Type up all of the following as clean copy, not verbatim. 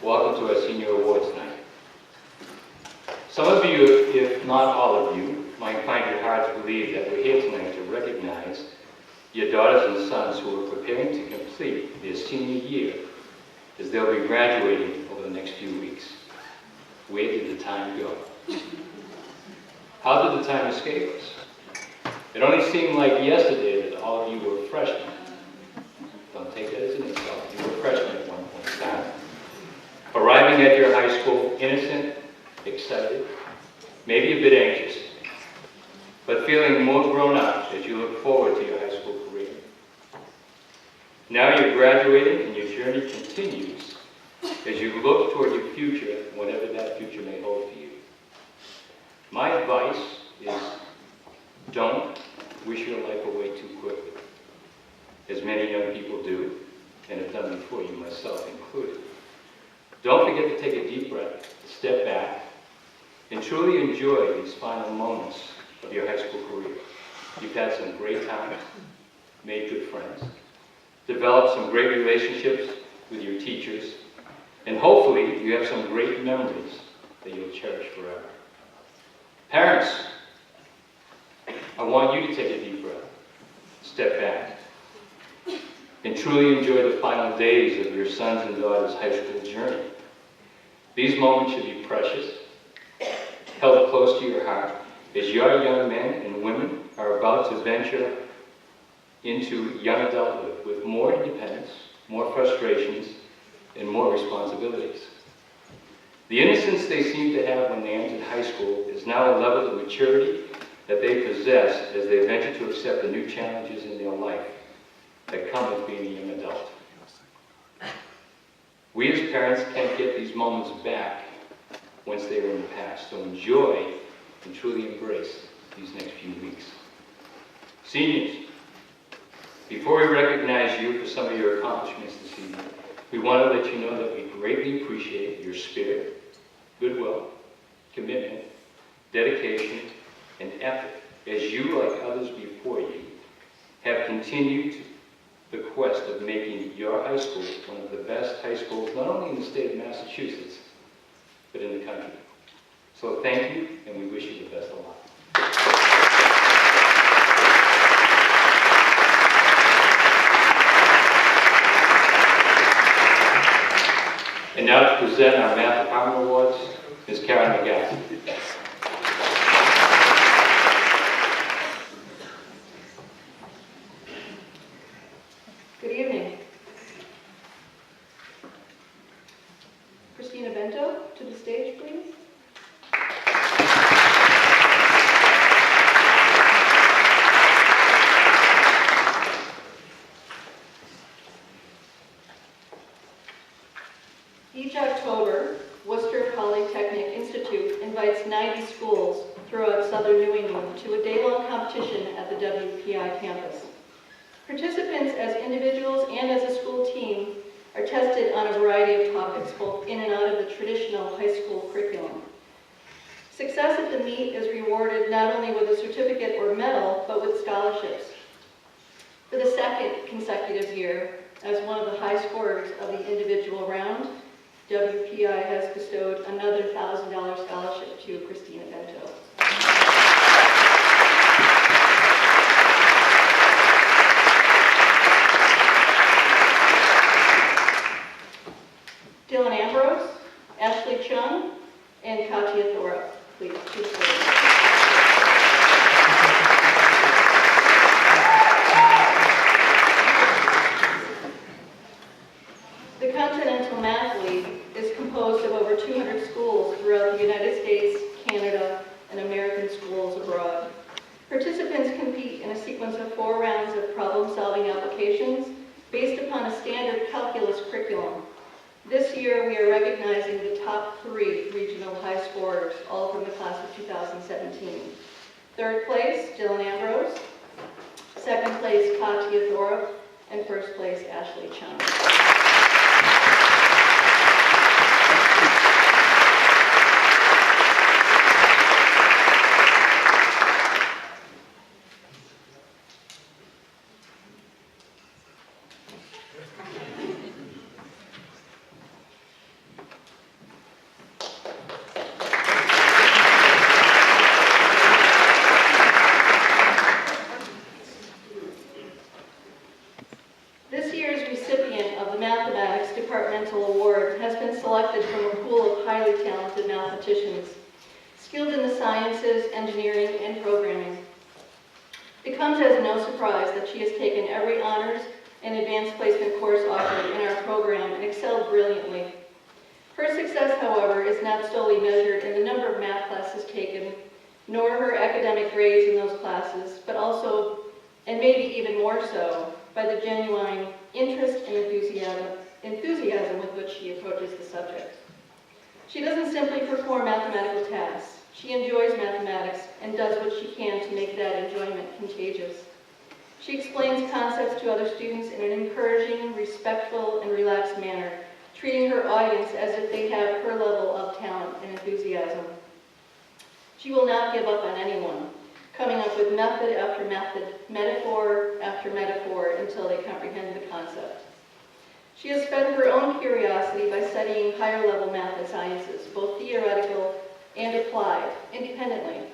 Welcome to our Senior Awards night. Some of you, if not all of you, might find it hard to believe that we're here tonight to recognize your daughters and sons who are preparing to complete their senior year as they'll be graduating over the next few weeks. Where did the time go? How did the time escape us? It only seemed like yesterday that all of you were freshmen. Don't take that as an insult. You were freshmen at one point in time. Arriving at your high school innocent, excited, maybe a bit anxious, but feeling more grown up as you look forward to your high school career. Now you're graduating and your journey continues as you look toward your future, whatever that future may hold for you. My advice is don't wish your life away too quickly, as many young people do and have done before you, myself included. Don't forget to take a deep breath, step back, and truly enjoy these final moments of your high school career. You've had some great times, made good friends, developed some great relationships with your teachers, and hopefully you have some great memories that you'll cherish forever. Parents, I want you to take a deep breath, step back, and truly enjoy the final days of your sons and daughters' high school journey. These moments should be precious, held close to your heart, as your young men and women are about to venture into young adulthood with more independence, more frustrations, and more responsibilities. The innocence they seem to have when they entered high school is now a level of maturity that they possess as they venture to accept the new challenges in their life that come with being a young adult. We as parents can't get these moments back once they are in the past, so enjoy and truly embrace these next few weeks. Seniors, before we recognize you for some of your accomplishments this evening, we want to let you know that we greatly appreciate your spirit, goodwill, commitment, dedication, and effort as you, like others before you, have continued the quest of making your high school one of the best high schools, not only in the state of Massachusetts, but in the country. So thank you, and we wish you the best of luck. And now to present our Math Department Awards, Ms. Karen McGath. Good evening. Christina Bento, to the stage, please. Each October, Worcester Polytechnic Institute invites 90 schools throughout southern New England to a day-long competition at the WPI campus. Participants as individuals and as a school team are tested on a variety of topics, both in and out of the traditional high school curriculum. Success at the meet is rewarded not only with a certificate or medal, but with scholarships. For the second consecutive year, as one of the high scorers of the individual round, WPI has bestowed another $1,000 scholarship to Christina Bento. Dylan Ambrose, Ashley Chung, and Katya Thora, please. The Continental Math League is composed of over 200 schools throughout the United States, Canada, and American schools abroad. Participants compete in a sequence of 4 rounds of problem-solving applications based upon a standard calculus curriculum. This year, we are recognizing the top 3 regional high scorers, all from the class of 2017. Third place, Dylan Ambrose. Second place, Katya Thora. And first place, Ashley Chung. Award has been selected from a pool of highly talented mathematicians, skilled in the sciences, engineering, and programming. It comes as no surprise that she has taken every honors and advanced placement course offered in our program and excelled brilliantly. Her success, however, is not solely measured in the number of math classes taken, nor her academic grades in those classes, but also, and maybe even more so, by the genuine interest and enthusiasm with which she approaches the subject. She doesn't simply perform mathematical tasks. She enjoys mathematics and does what she can to make that enjoyment contagious. She explains concepts to other students in an encouraging, respectful, and relaxed manner, treating her audience as if they have her level of talent and enthusiasm. She will not give up on anyone, coming up with method after method, metaphor after metaphor, until they comprehend the concept. She has fed her own curiosity by studying higher-level math and sciences, both theoretical and applied, independently.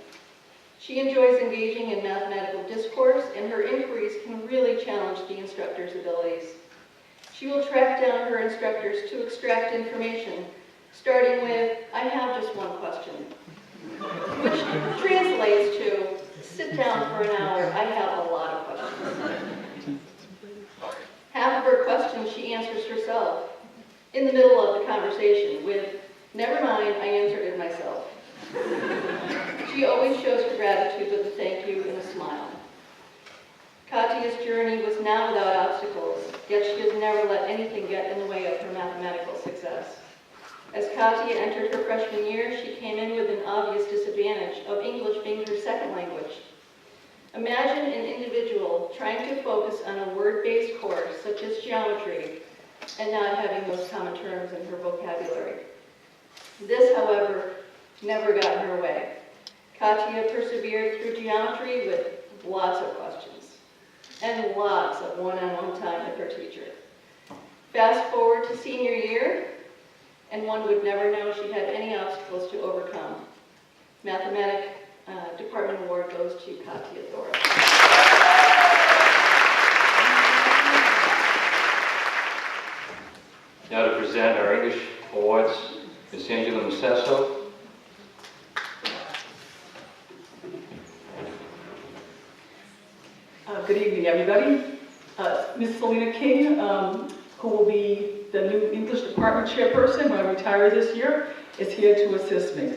She enjoys engaging in mathematical discourse, and her inquiries can really challenge the instructor's abilities. She will track down her instructors to extract information, starting with, "I have just one question," which translates to, "Sit down for an hour, I have a lot of questions." Half of her questions she answers herself, in the middle of the conversation, with, "Never mind, I answered it myself." She always shows her gratitude with a thank you and a smile. Katya's journey was not without obstacles, yet she has never let anything get in the way of her mathematical success. As Katya entered her freshman year, she came in with an obvious disadvantage of English being her second language. Imagine an individual trying to focus on a word-based course, such as geometry, and not having those common terms in her vocabulary. This, however, never got in her way. Katya persevered through geometry with lots of questions and lots of one-on-one time with her teacher. Fast forward to senior year, and one would never know she had any obstacles to overcome. Mathematics Department Award goes to Katya Thora. Now to present our English awards, Ms. Angela Macesso. Good evening, everybody. Ms. Selena King, who will be the new English department chairperson when I retire this year, is here to assist me.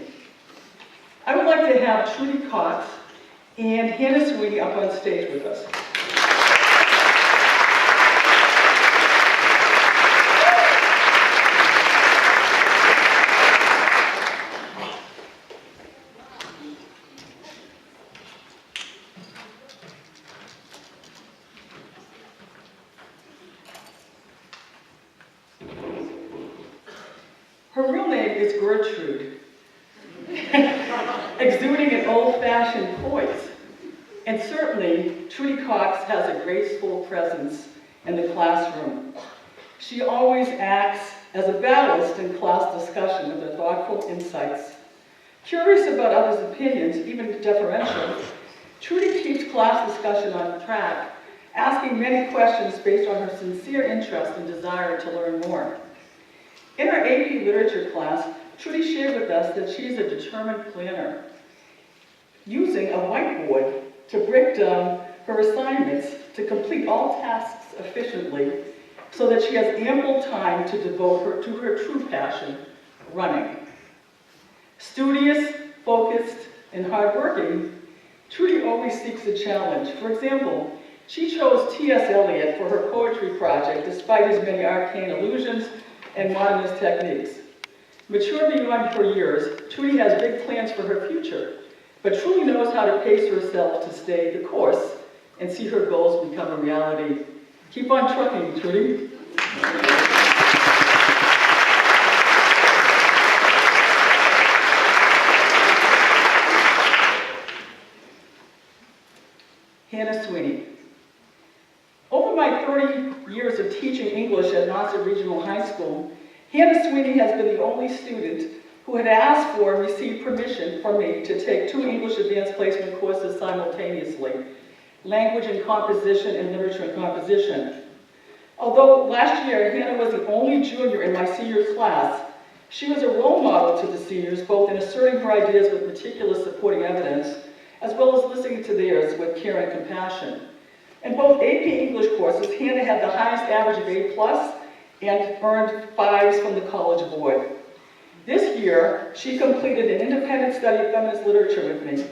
I would like to have Trudy Cox and Hannah Sweeney up on stage with us. Her real name is Gertrude, exuding an old-fashioned poise. And certainly, Trudy Cox has a graceful presence in the classroom. She always acts as a ballast in class discussion with her thoughtful insights. Curious about others' opinions, even deferential, Trudy keeps class discussion on track, asking many questions based on her sincere interest and desire to learn more. In our AP Literature class, Trudy shared with us that she is a determined planner, using a whiteboard to break down her assignments to complete all tasks efficiently so that she has ample time to devote to her true passion, running. Studious, focused, and hardworking, Trudy always seeks a challenge. For example, she chose T.S. Eliot for her poetry project despite his many arcane allusions and modernist techniques. Mature beyond her years, Trudy has big plans for her future, but truly knows how to pace herself to stay the course and see her goals become a reality. Keep on trucking, Trudy. Hannah Sweeney. Over my 30 years of teaching English at Nauset Regional High School, Hannah Sweeney has been the only student who had asked for and received permission from me to take 2 English Advanced Placement courses simultaneously, Language and Composition and Literature and Composition. Although last year Hannah was the only junior in my senior class, she was a role model to the seniors, both in asserting her ideas with meticulous supporting evidence, as well as listening to theirs with care and compassion. In both AP English courses, Hannah had the highest average of A+ and earned 5s from the College Board. This year, she completed an independent study of feminist literature with me,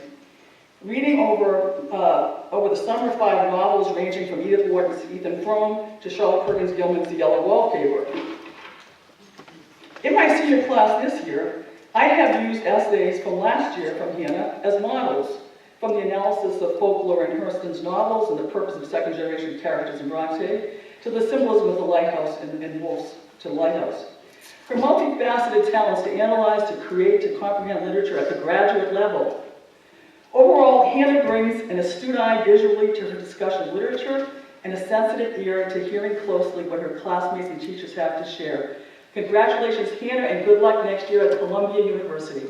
reading over the summer 5 novels ranging from Edith Wharton's Ethan Frome to Charlotte Perkins Gilman's The Yellow Wallpaper. In my senior class this year, I have used essays from last year from Hannah as models, from the analysis of folklore in Hurston's novels and the purpose of second-generation characters in Bronte, to the symbolism of the lighthouse and wolves to the lighthouse. Her multifaceted talents to analyze, to create, to comprehend literature at the graduate level. Overall, Hannah brings an astute eye visually to her discussion of literature and a sensitive ear to hearing closely what her classmates and teachers have to share. Congratulations, Hannah, and good luck next year at Columbia University.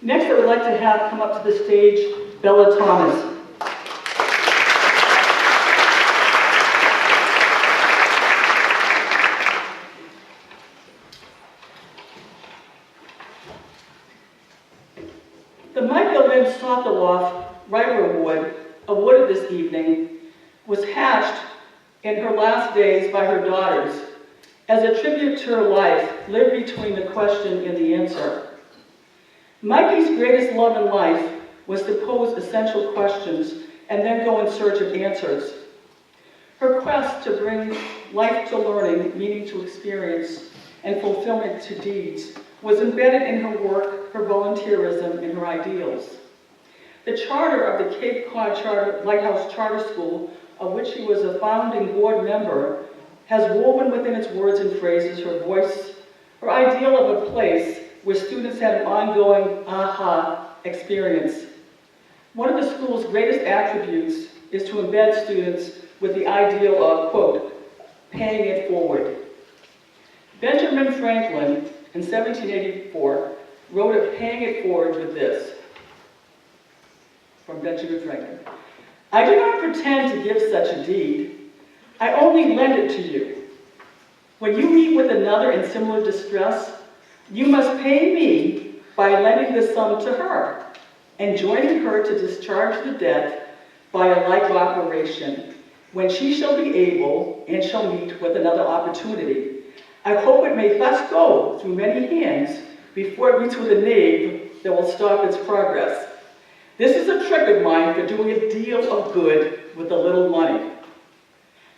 Next, I would like to have come up to the stage Bella Thomas. The Michael Lynn Sokoloff Writer Award, awarded this evening, was hatched in her last days by her daughters as a tribute to her life lived between the question and the answer. Mikey's greatest love in life was to pose essential questions and then go in search of answers. Her quest to bring life to learning, meaning to experience, and fulfillment to deeds was embedded in her work, her volunteerism, and her ideals. The charter of the Cape Cod Lighthouse Charter School, of which she was a founding board member, has woven within its words and phrases her voice, her ideal of a place where students had an ongoing aha experience. One of the school's greatest attributes is to embed students with the ideal of, quote, paying it forward. Benjamin Franklin, in 1784, wrote of paying it forward with this, from Benjamin Franklin. I do not pretend to give such a deed. I only lend it to you. When you meet with another in similar distress, you must pay me by lending the sum to her and joining her to discharge the debt by a like operation, when she shall be able and shall meet with another opportunity. I hope it may thus go through many hands before it meets with a knave that will stop its progress. This is a trick of mine for doing a deal of good with a little money.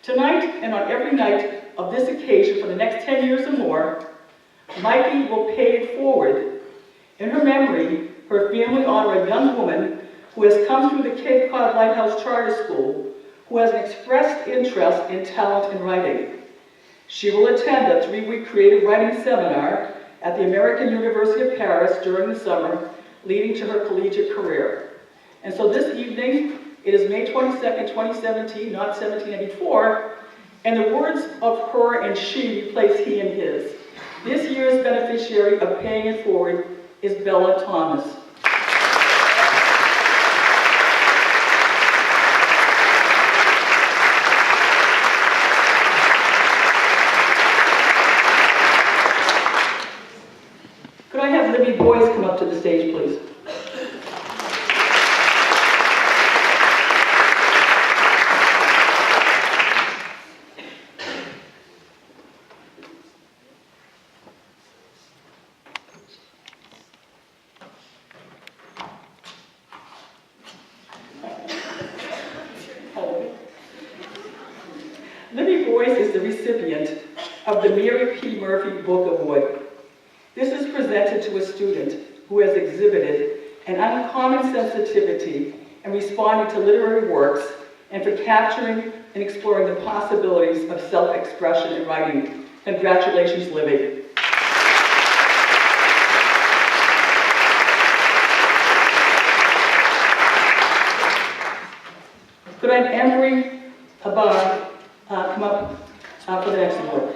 Tonight and on every night of this occasion for the next 10 years or more, Mikey will pay it forward. In her memory, her family honor a young woman who has come through the Cape Cod Lighthouse Charter School, who has an expressed interest in talent in writing. She will attend a 3-week creative writing seminar at the American University of Paris during the summer, leading to her collegiate career. And so this evening, it is May 22nd, 2017, not 1784, and the words of her and she replace he and his. This year's beneficiary of paying it forward is Bella Thomas. Could I have Libby Boyce come up to the stage, please? Libby Boyce is the recipient of the Mary P. Murphy Book Award. This is presented to a student who has exhibited an uncommon sensitivity in responding to literary works and for capturing and exploring the possibilities of self-expression in writing. Congratulations, Libby. Could I have Emery Abad come up for the next award?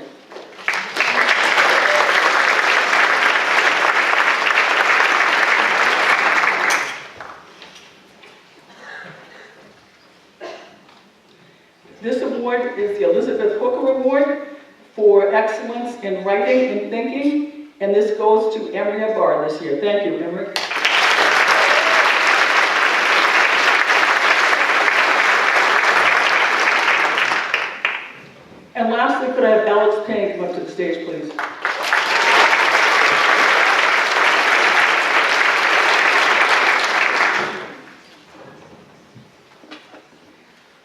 award is the Elizabeth Hooker Award for excellence in writing and thinking, and this goes to Emery Barr this year. Thank you, Emery. And lastly, could I have Alex Payne come up to the stage, please?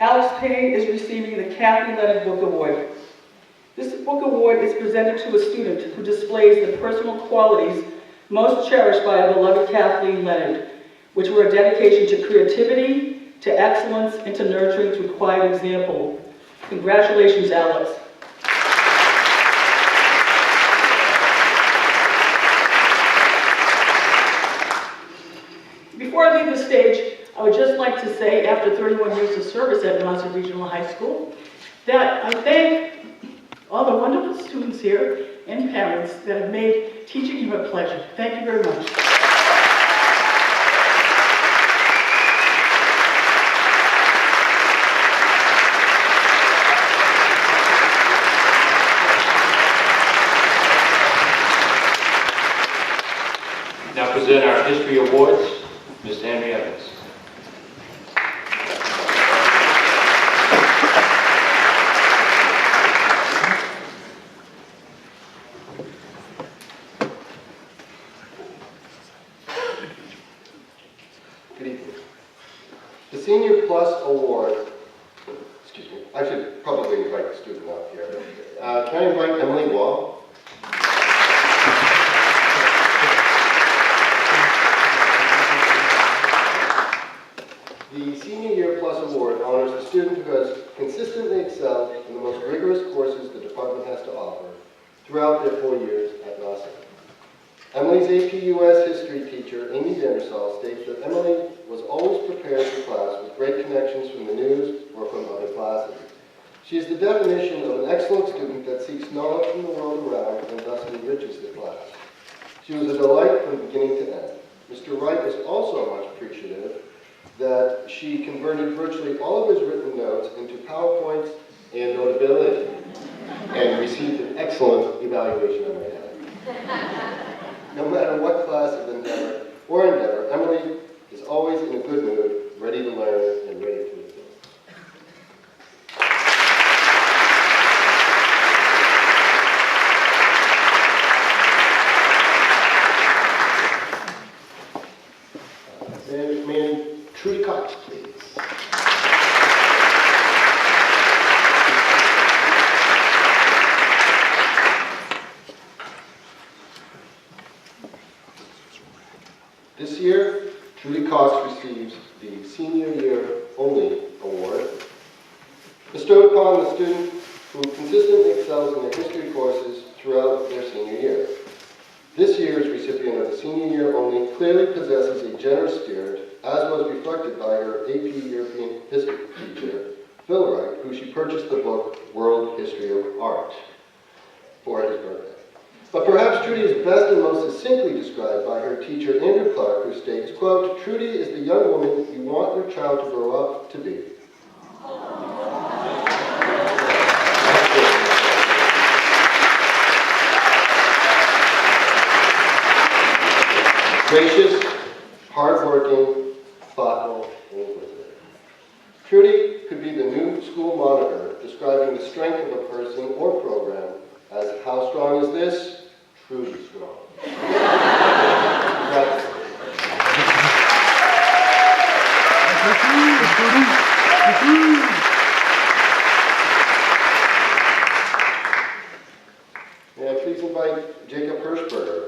Alex Payne is receiving the Kathy Leonard Book Award. This book award is presented to a student who displays the personal qualities most cherished by our beloved Kathleen Leonard, which were a dedication to creativity, to excellence, and to nurturing through quiet example. Congratulations, Alex. Before I leave the stage, I would just like to say, after 31 years of service at Nauset Regional High School, that I thank all the wonderful students here and parents that have made teaching you a pleasure. Thank you very much. Now present our history awards, Ms. Henry Evans. Good evening. The Senior Plus Award, excuse me, I should probably invite the student up here. Can I invite Emily Wall? The Senior Year Plus Award honors the student who has consistently excelled in the most rigorous courses the department has to offer throughout their 4 years at Nauset. Emily's AP US history teacher, Amy Vandersall, states that Emily was always prepared for class with great connections from the news or from other classes. She is the definition of an excellent student that seeks knowledge from the world around and thus enriches the class. She was a delight from beginning to end. Mr. Wright is also much appreciative that she converted virtually all of his written notes into PowerPoints and Notability and received an excellent evaluation on that. No matter what class of endeavor, Emily is always in a good mood, ready to learn and ready to excel. May Trudy Cox, please. This year, Trudy Cox receives the Senior Year Only Award, bestowed upon the student who consistently excels in their history courses throughout their senior year. This year's recipient of the Senior Year Only clearly possesses a generous spirit, as was reflected by her AP European History teacher, Phil Wright, who she purchased the book World History of Art for his birthday. But perhaps Trudy is best and most succinctly described by her teacher, Andrew Clark, who states, quote, "Trudy is the young woman you want your child to grow up to be." Gracious, hardworking, thoughtful, and inquisitive. Trudy could be the new school monitor describing the strength of a person or program as how strong is this? Trudy strong. May I please invite Jacob Hirschberger.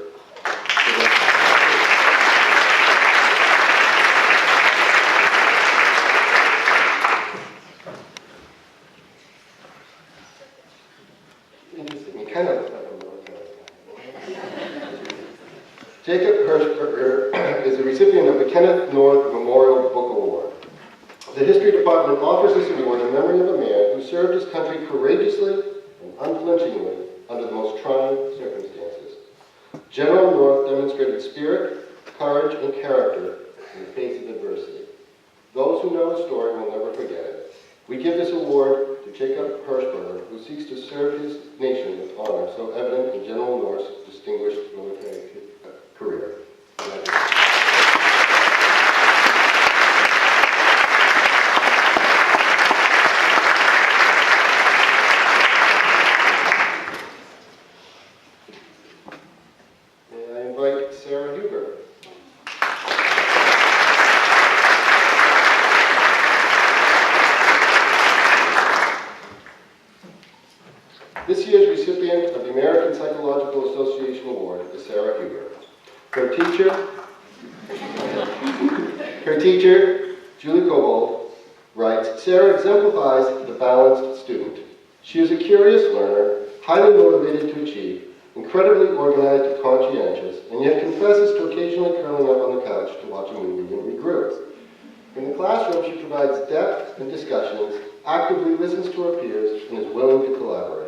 Interesting, he kind of looks like a North guy. Jacob Hirschberger is the recipient of the Kenneth North Memorial Book Award. The History Department offers this award in memory of a man who served his country courageously and unflinchingly under the most trying circumstances. General North demonstrated spirit, courage, and character in the face of adversity. Those who know his story will never forget it. We give this award to Jacob Hirschberger, who seeks to serve his nation with honor so evident in General North's distinguished military career. May I invite Sarah Huber. This year's recipient of the American Psychological Association Award is Sarah Huber. Her teacher, Julie Cobold, writes, Sarah exemplifies the balanced student. She is a curious learner, highly motivated to achieve, incredibly organized and conscientious, and yet confesses to occasionally curling up on the couch to watch a movie and regroup. In the classroom, she provides depth and discussions, actively listens to her peers, and is willing to collaborate.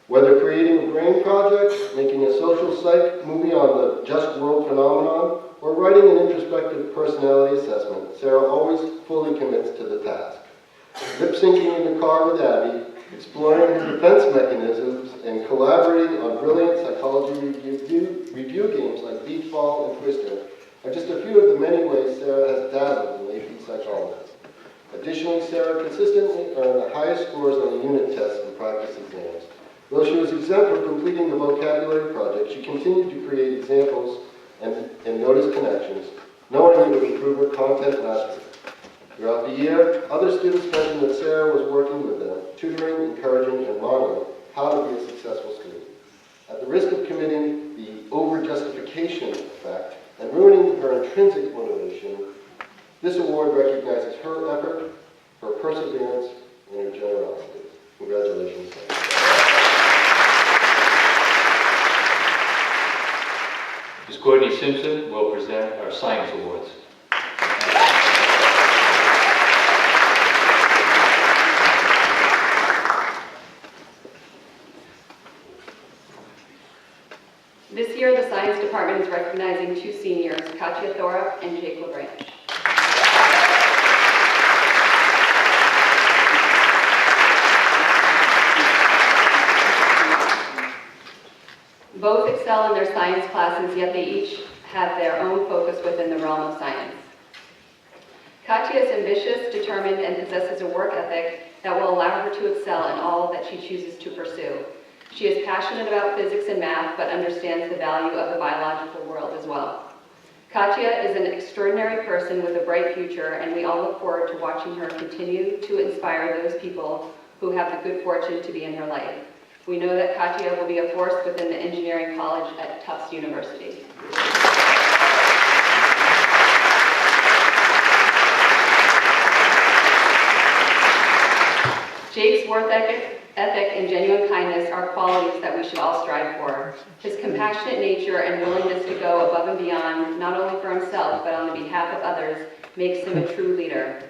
Whether creating a brain project, making a social psych movie on the just world phenomenon, or writing an introspective personality assessment, Sarah always fully commits to the task. Lip-syncing in the car with Abby, exploring her defense mechanisms, and collaborating on brilliant psychology review games like Beach Ball and Twister are just a few of the many ways Sarah has dazzled in AP psychology. Additionally, Sarah consistently earned the highest scores on the unit tests and practice exams. Though she was exempt from completing the vocabulary project, she continued to create examples and notice connections, knowing it would improve her content mastery. Throughout the year, other students mentioned that Sarah was working with them, tutoring, encouraging, and modeling how to be a successful student. At the risk of committing the over-justification effect and ruining her intrinsic motivation, this award recognizes her effort, her perseverance, and her generosity. Congratulations, Sarah. Ms. Courtney Simpson will present our science awards. This year, the science department is recognizing two seniors, Katya Thorup and Jake LaBranch. Both excel in their science classes, yet they each have their own focus within the realm of science. Katya is ambitious, determined, and possesses a work ethic that will allow her to excel in all that she chooses to pursue. She is passionate about physics and math, but understands the value of the biological world as well. Katya is an extraordinary person with a bright future, and we all look forward to watching her continue to inspire those people who have the good fortune to be in her life. We know that Katya will be a force within the engineering college at Tufts University. Jake's work ethic and genuine kindness are qualities that we should all strive for. His compassionate nature and willingness to go above and beyond, not only for himself, but on the behalf of others, makes him a true leader.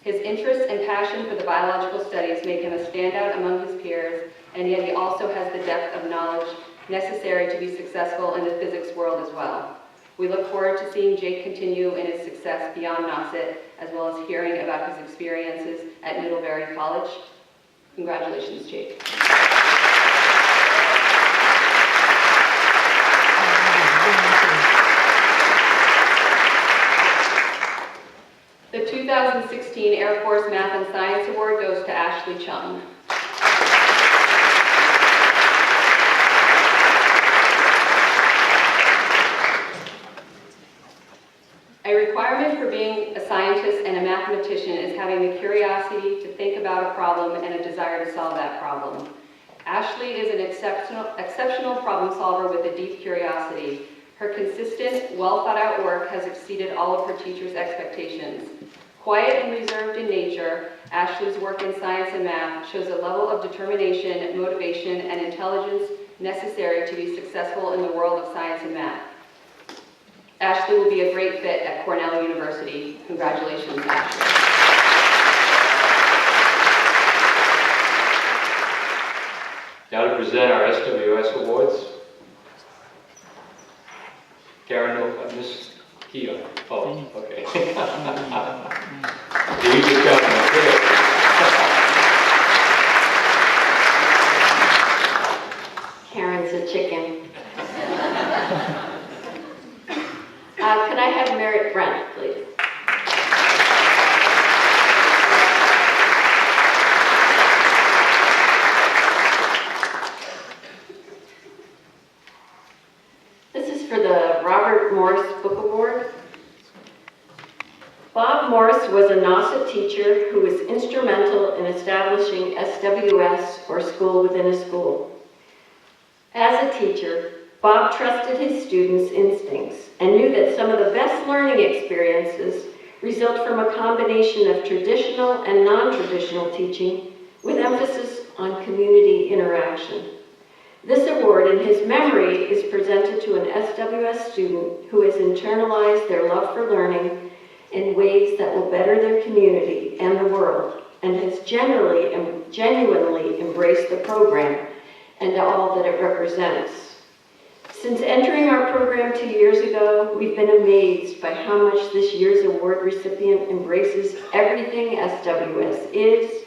His interest and passion for the biological studies make him a standout among his peers, and yet he also has the depth of knowledge necessary to be successful in the physics world as well. We look forward to seeing Jake continue in his success beyond NOSIT, as well as hearing about his experiences at Middlebury College. Congratulations, Jake. The 2016 Air Force Math and Science Award goes to Ashley Chung. A requirement for being a scientist and a mathematician is having the curiosity to think about a problem and a desire to solve that problem. Ashley is an exceptional problem solver with a deep curiosity. Her consistent, well-thought-out work has exceeded all of her teachers' expectations. Quiet and reserved in nature, Ashley's work in science and math shows a level of determination, motivation, and intelligence necessary to be successful in the world of science and math. Ashley will be a great fit at Cornell University. Congratulations, Ashley. Now to present our SWS awards. Karen, Miss Keon. Oh, okay. You just got them there. Bob Morse was a NASA teacher who was instrumental in establishing SWS, or School Within a School. As a teacher, Bob trusted his students' instincts and knew that some of the best learning experiences result from a combination of traditional and non-traditional teaching with emphasis on community interaction. This award in his memory is presented to an SWS student who has internalized their love for learning in ways that will better their community and the world, and has genuinely embraced the program and all that it represents. Since entering our program 2 years ago, we've been amazed by how much this year's award recipient embraces everything SWS is,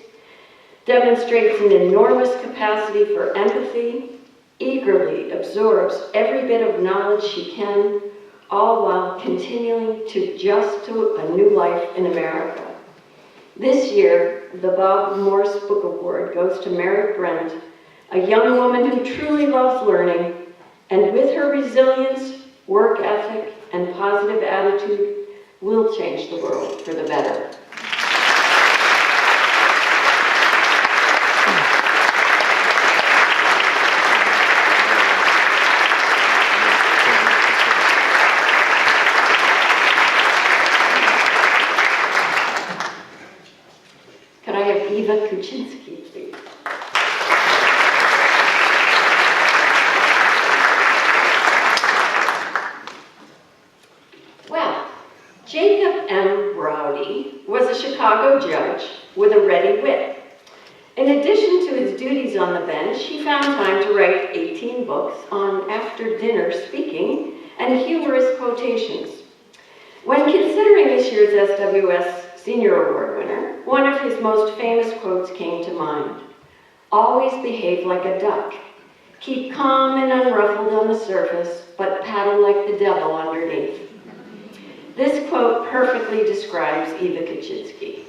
demonstrates an enormous capacity for empathy, eagerly absorbs every bit of knowledge she can, all while continuing to adjust to a new life in America. This year, the Bob Morse Book Award goes to Merritt Brent, a young woman who truly loves learning, and with her resilience, work ethic, and positive attitude, will change the world for the better. Could I have Eva Kuczynski, please? Well, Jacob M. Rowdy was a Chicago judge with a ready wit. In addition to his duties on the bench, he found time to write 18 books on after-dinner speaking and humorous quotations. When considering this year's SWS Senior Award winner, one of his most famous quotes came to mind. "Always behave like a duck. Keep calm and unruffled on the surface, but paddle like the devil underneath." This quote perfectly describes Eva Kuczynski.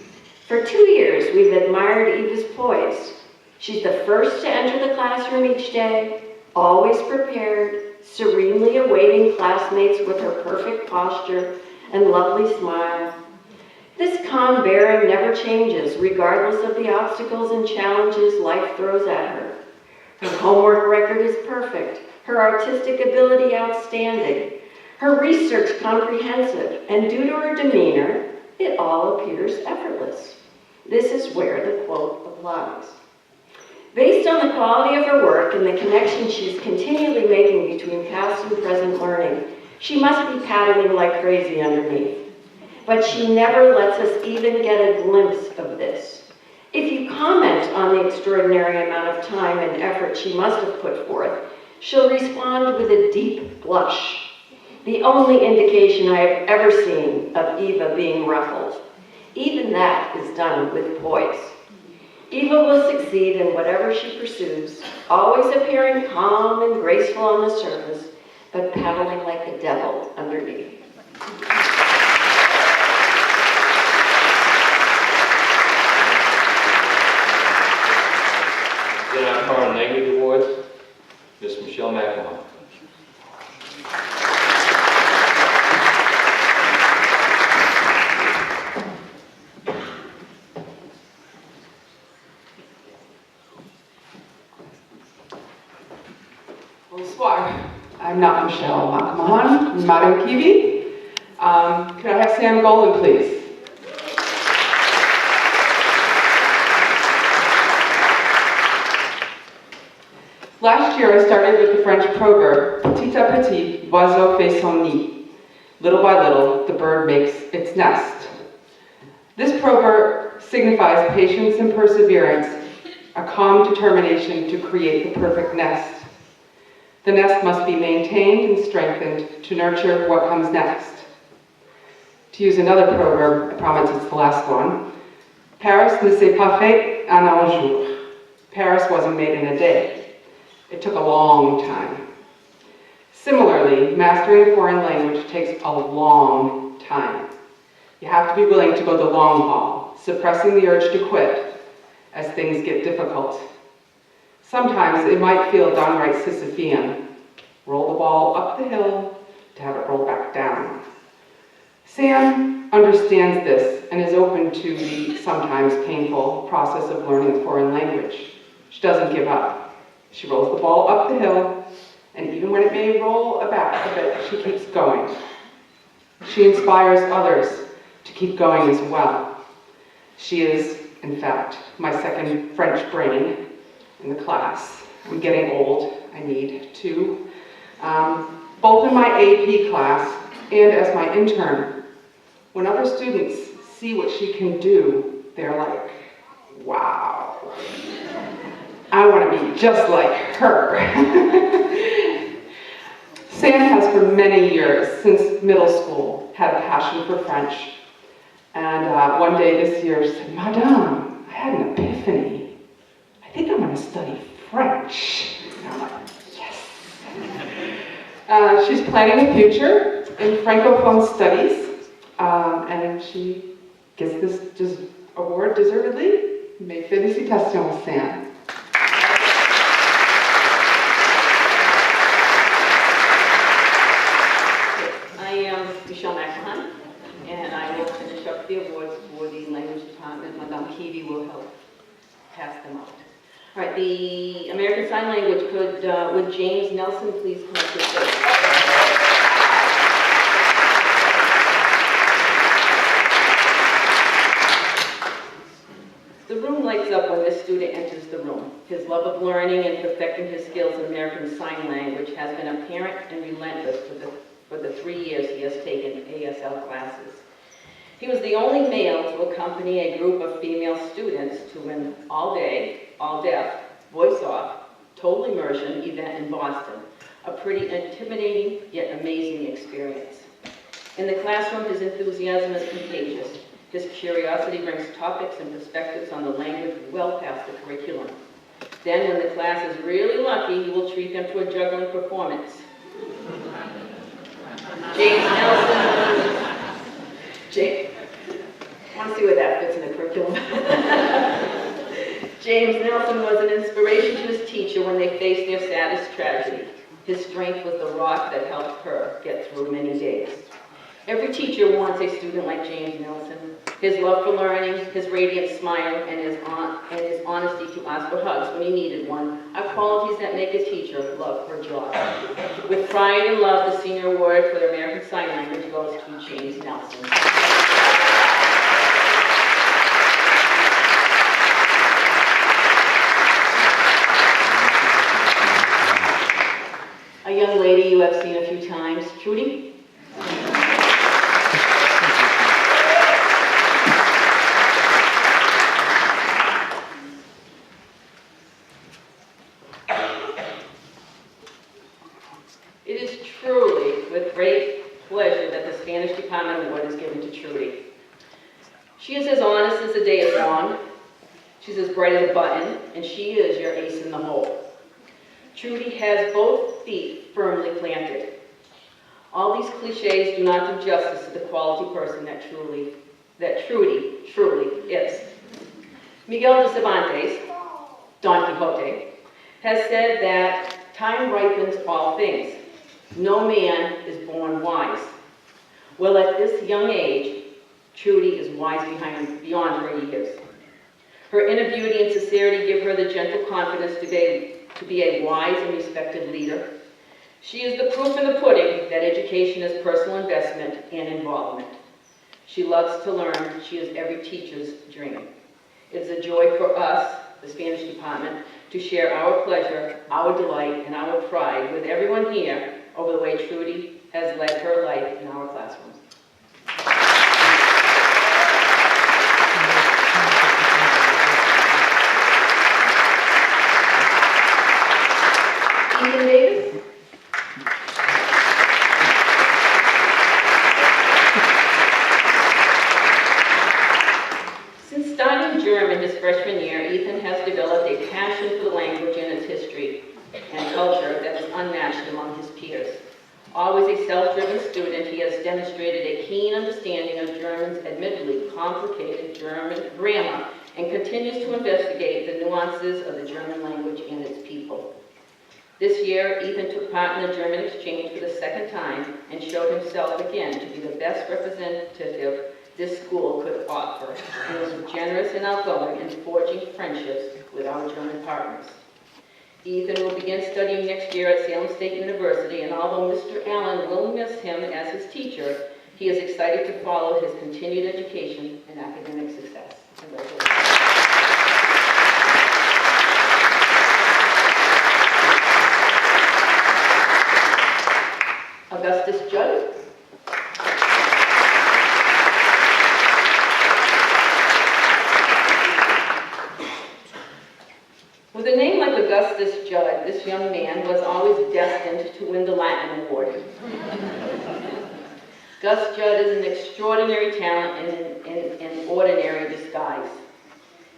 For 2 years, we've admired Eva's poise. She's the first to enter the classroom each day, always prepared, serenely awaiting classmates with her perfect posture and lovely smile. This calm bearing never changes, regardless of the obstacles and challenges life throws at her. Her homework record is perfect, her artistic ability outstanding, her research comprehensive, and due to her demeanor, it all appears effortless. This is where the quote applies. Based on the quality of her work and the connection she's continually making between past and present learning, she must be paddling like crazy underneath. But she never lets us even get a glimpse of this. If you comment on the extraordinary amount of time and effort she must have put forth, she'll respond with a deep blush, the only indication I have ever seen of Eva being ruffled. Even that is done with poise. Eva will succeed in whatever she pursues, always appearing calm and graceful on the surface, but paddling like a devil underneath. In our current language awards, Ms. Michelle McElwain. Bonsoir. I'm not Michelle McElwain, I'm Madam Kiwi. Could I have Sam Golan, please? Last year, I started with the French proverb, petit à petit, l'oiseau fait son nid. Little by little, the bird makes its nest. This proverb signifies patience and perseverance, a calm determination to create the perfect nest. The nest must be maintained and strengthened to nurture what comes next. To use another proverb, I promise it's the last one, Paris ne s'est pas fait en un jour. Paris wasn't made in a day. It took a long time. Similarly, mastering a foreign language takes a long time. You have to be willing to go the long haul, suppressing the urge to quit as things get difficult. Sometimes it might feel downright Sisyphean. Roll the ball up the hill to have it roll back down. Sam, understands this and is open to the sometimes painful process of learning a foreign language. She doesn't give up. She rolls the ball up the hill, and even when it may roll back a bit, she keeps going. She inspires others to keep going as well. She is, in fact, my second French brain in the class. I'm getting old. I need two. Both in my AP class and as my intern. When other students see what she can do, they're like, wow, I want to be just like her. Sam has for many years, since middle school, had a passion for French. And one day this year, she said, Madame, I had an epiphany. I think I'm going to study French. And I'm like, yes. She's planning a future in Francophone studies. And she gets this award deservedly. Mes félicitations, Sam. I am Michelle McMahon, and I will finish up the awards for the language department. Madame Kiwi will help pass them out. All right, the American Sign Language, would James Nelson please come up to the stage? The room lights up when this student enters the room. His love of learning and perfecting his skills in American Sign Language has been apparent and relentless for the 3 years he has taken ASL classes. He was the only male to accompany a group of female students to an all-day, all-deaf, voice-off, total immersion event in Boston, a pretty intimidating yet amazing experience. In the classroom, his enthusiasm is contagious. His curiosity brings topics and perspectives on the language well past the curriculum. Then, when the class is really lucky, he will treat them to a juggling performance. James Nelson. I want to see where that fits in the curriculum. James Nelson was an inspiration to his teacher when they faced their saddest tragedy. His strength was the rock that helped her get through many days. Every teacher wants a student like James Nelson. His love for learning, his radiant smile, and his honesty to ask for hugs when he needed one are qualities that make a teacher love her job. With pride and love, the senior award for the American Sign Language goes to James Nelson. A young lady you have seen a few times, Trudy. It is truly with great pleasure that the Spanish Department Award is given to Trudy. She is as honest as the day is long, she's as bright as a button, and she is your ace in the hole. Trudy has both feet firmly planted. All these cliches do not do justice to the quality person that Trudy truly is. Miguel de Cervantes, Don Quixote, has said that time ripens all things. No man is born wise. Well, at this young age, Trudy is wise beyond her years. Her inner beauty and sincerity give her the gentle confidence to be a wise and respected leader. She is the proof in the pudding that education is personal investment and involvement. She loves to learn. She is every teacher's dream. It is a joy for us, the Spanish department, to share our pleasure, our delight, and our pride with everyone here over the way Trudy has led her life in our classrooms. Ethan Davis. Since starting German his freshman year, Ethan has developed a passion for the language and its history and culture that is unmatched among his peers. Always a self-driven student, he has demonstrated a keen understanding of German's admittedly complicated German grammar and continues to investigate the nuances of the German language and its people. This year, Ethan took part in the German exchange for the second time and showed himself again to be the best representative this school could offer, and was generous and outgoing in forging friendships with our German partners. Ethan will begin studying next year at Salem State University, and although Mr. Allen will miss him as his teacher, he is excited to follow his continued education and academic success. Congratulations. Augustus Judd. With a name like Augustus Judd, this young man was always destined to win the Latin Award. Gus Judd is an extraordinary talent in an ordinary disguise.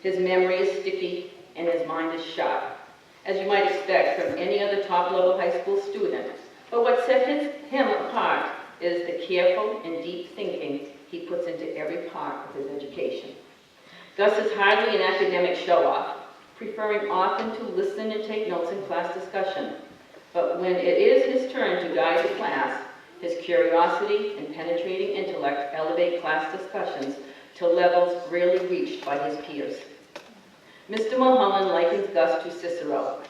His memory is sticky and his mind is sharp, as you might expect from any other top-level high school student. But what sets him apart is the careful and deep thinking he puts into every part of his education. Gus is hardly an academic show-off, preferring often to listen and take notes in class discussion. But when it is his turn to guide the class, his curiosity and penetrating intellect elevate class discussions to levels rarely reached by his peers. Mr. Mulholland likens Gus to Cicero.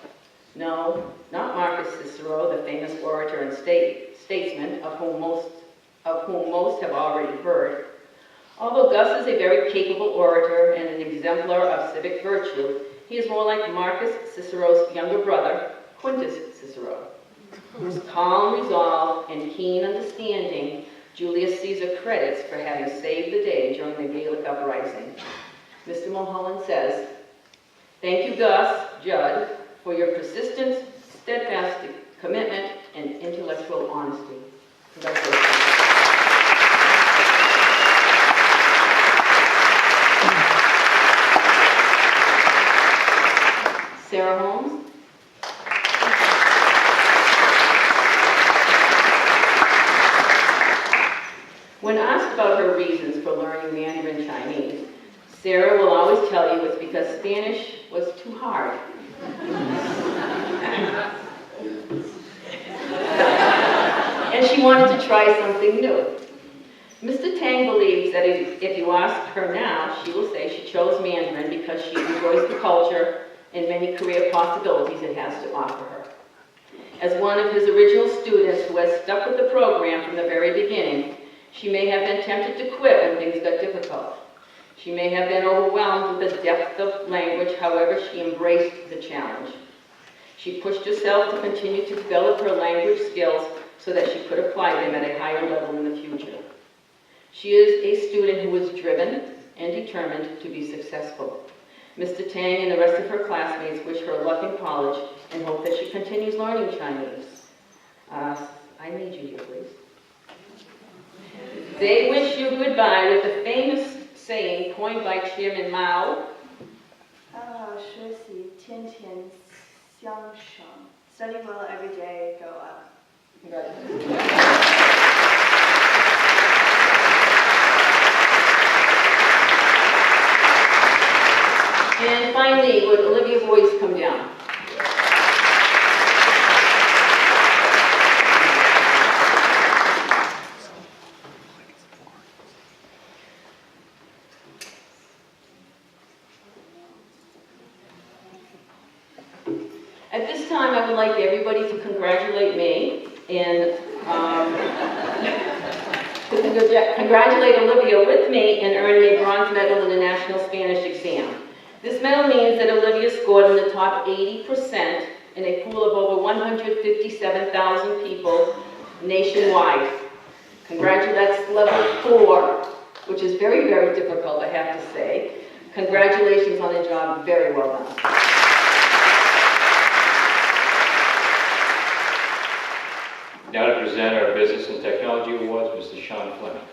No, not Marcus Cicero, the famous orator and statesman of whom most have already heard. Although Gus is a very capable orator and an exemplar of civic virtue, he is more like Marcus Cicero's younger brother, Quintus Cicero, whose calm resolve and keen understanding Julius Caesar credits for having saved the day during the Gallic uprising. Mr. Mulholland says, "Thank you, Gus Judd, for your persistence, steadfast commitment, and intellectual honesty." Congratulations. Sarah Holmes. When asked about her reasons for learning Mandarin Chinese, Sarah will always tell you it's because Spanish was too hard. And she wanted to try something new. Mr. Tang believes that if you ask her now, she will say she chose Mandarin because she enjoys the culture and many career possibilities it has to offer her. As one of his original students who has stuck with the program from the very beginning, she may have been tempted to quit when things got difficult. She may have been overwhelmed with the depth of language, however, she embraced the challenge. She pushed herself to continue to develop her language skills so that she could apply them at a higher level in the future. She is a student who is driven and determined to be successful. Mr. Tang and the rest of her classmates wish her luck in college and hope that she continues learning Chinese. I need you here, please. They wish you goodbye with the famous saying coined by Chairman Mao. 学习天天向上. Study well every day, go up. And finally, would Olivia Boyce come down? At this time, I would like everybody to congratulate me and to congratulate Olivia with me and earning a bronze medal in the National Spanish exam. This medal means that Olivia scored in the top 80% in a pool of over 157,000 people nationwide. That's level 4, which is very, very difficult, I have to say. Congratulations on the job, very well done. Now to present our Business and Technology Awards, Mr. Sean Fleming.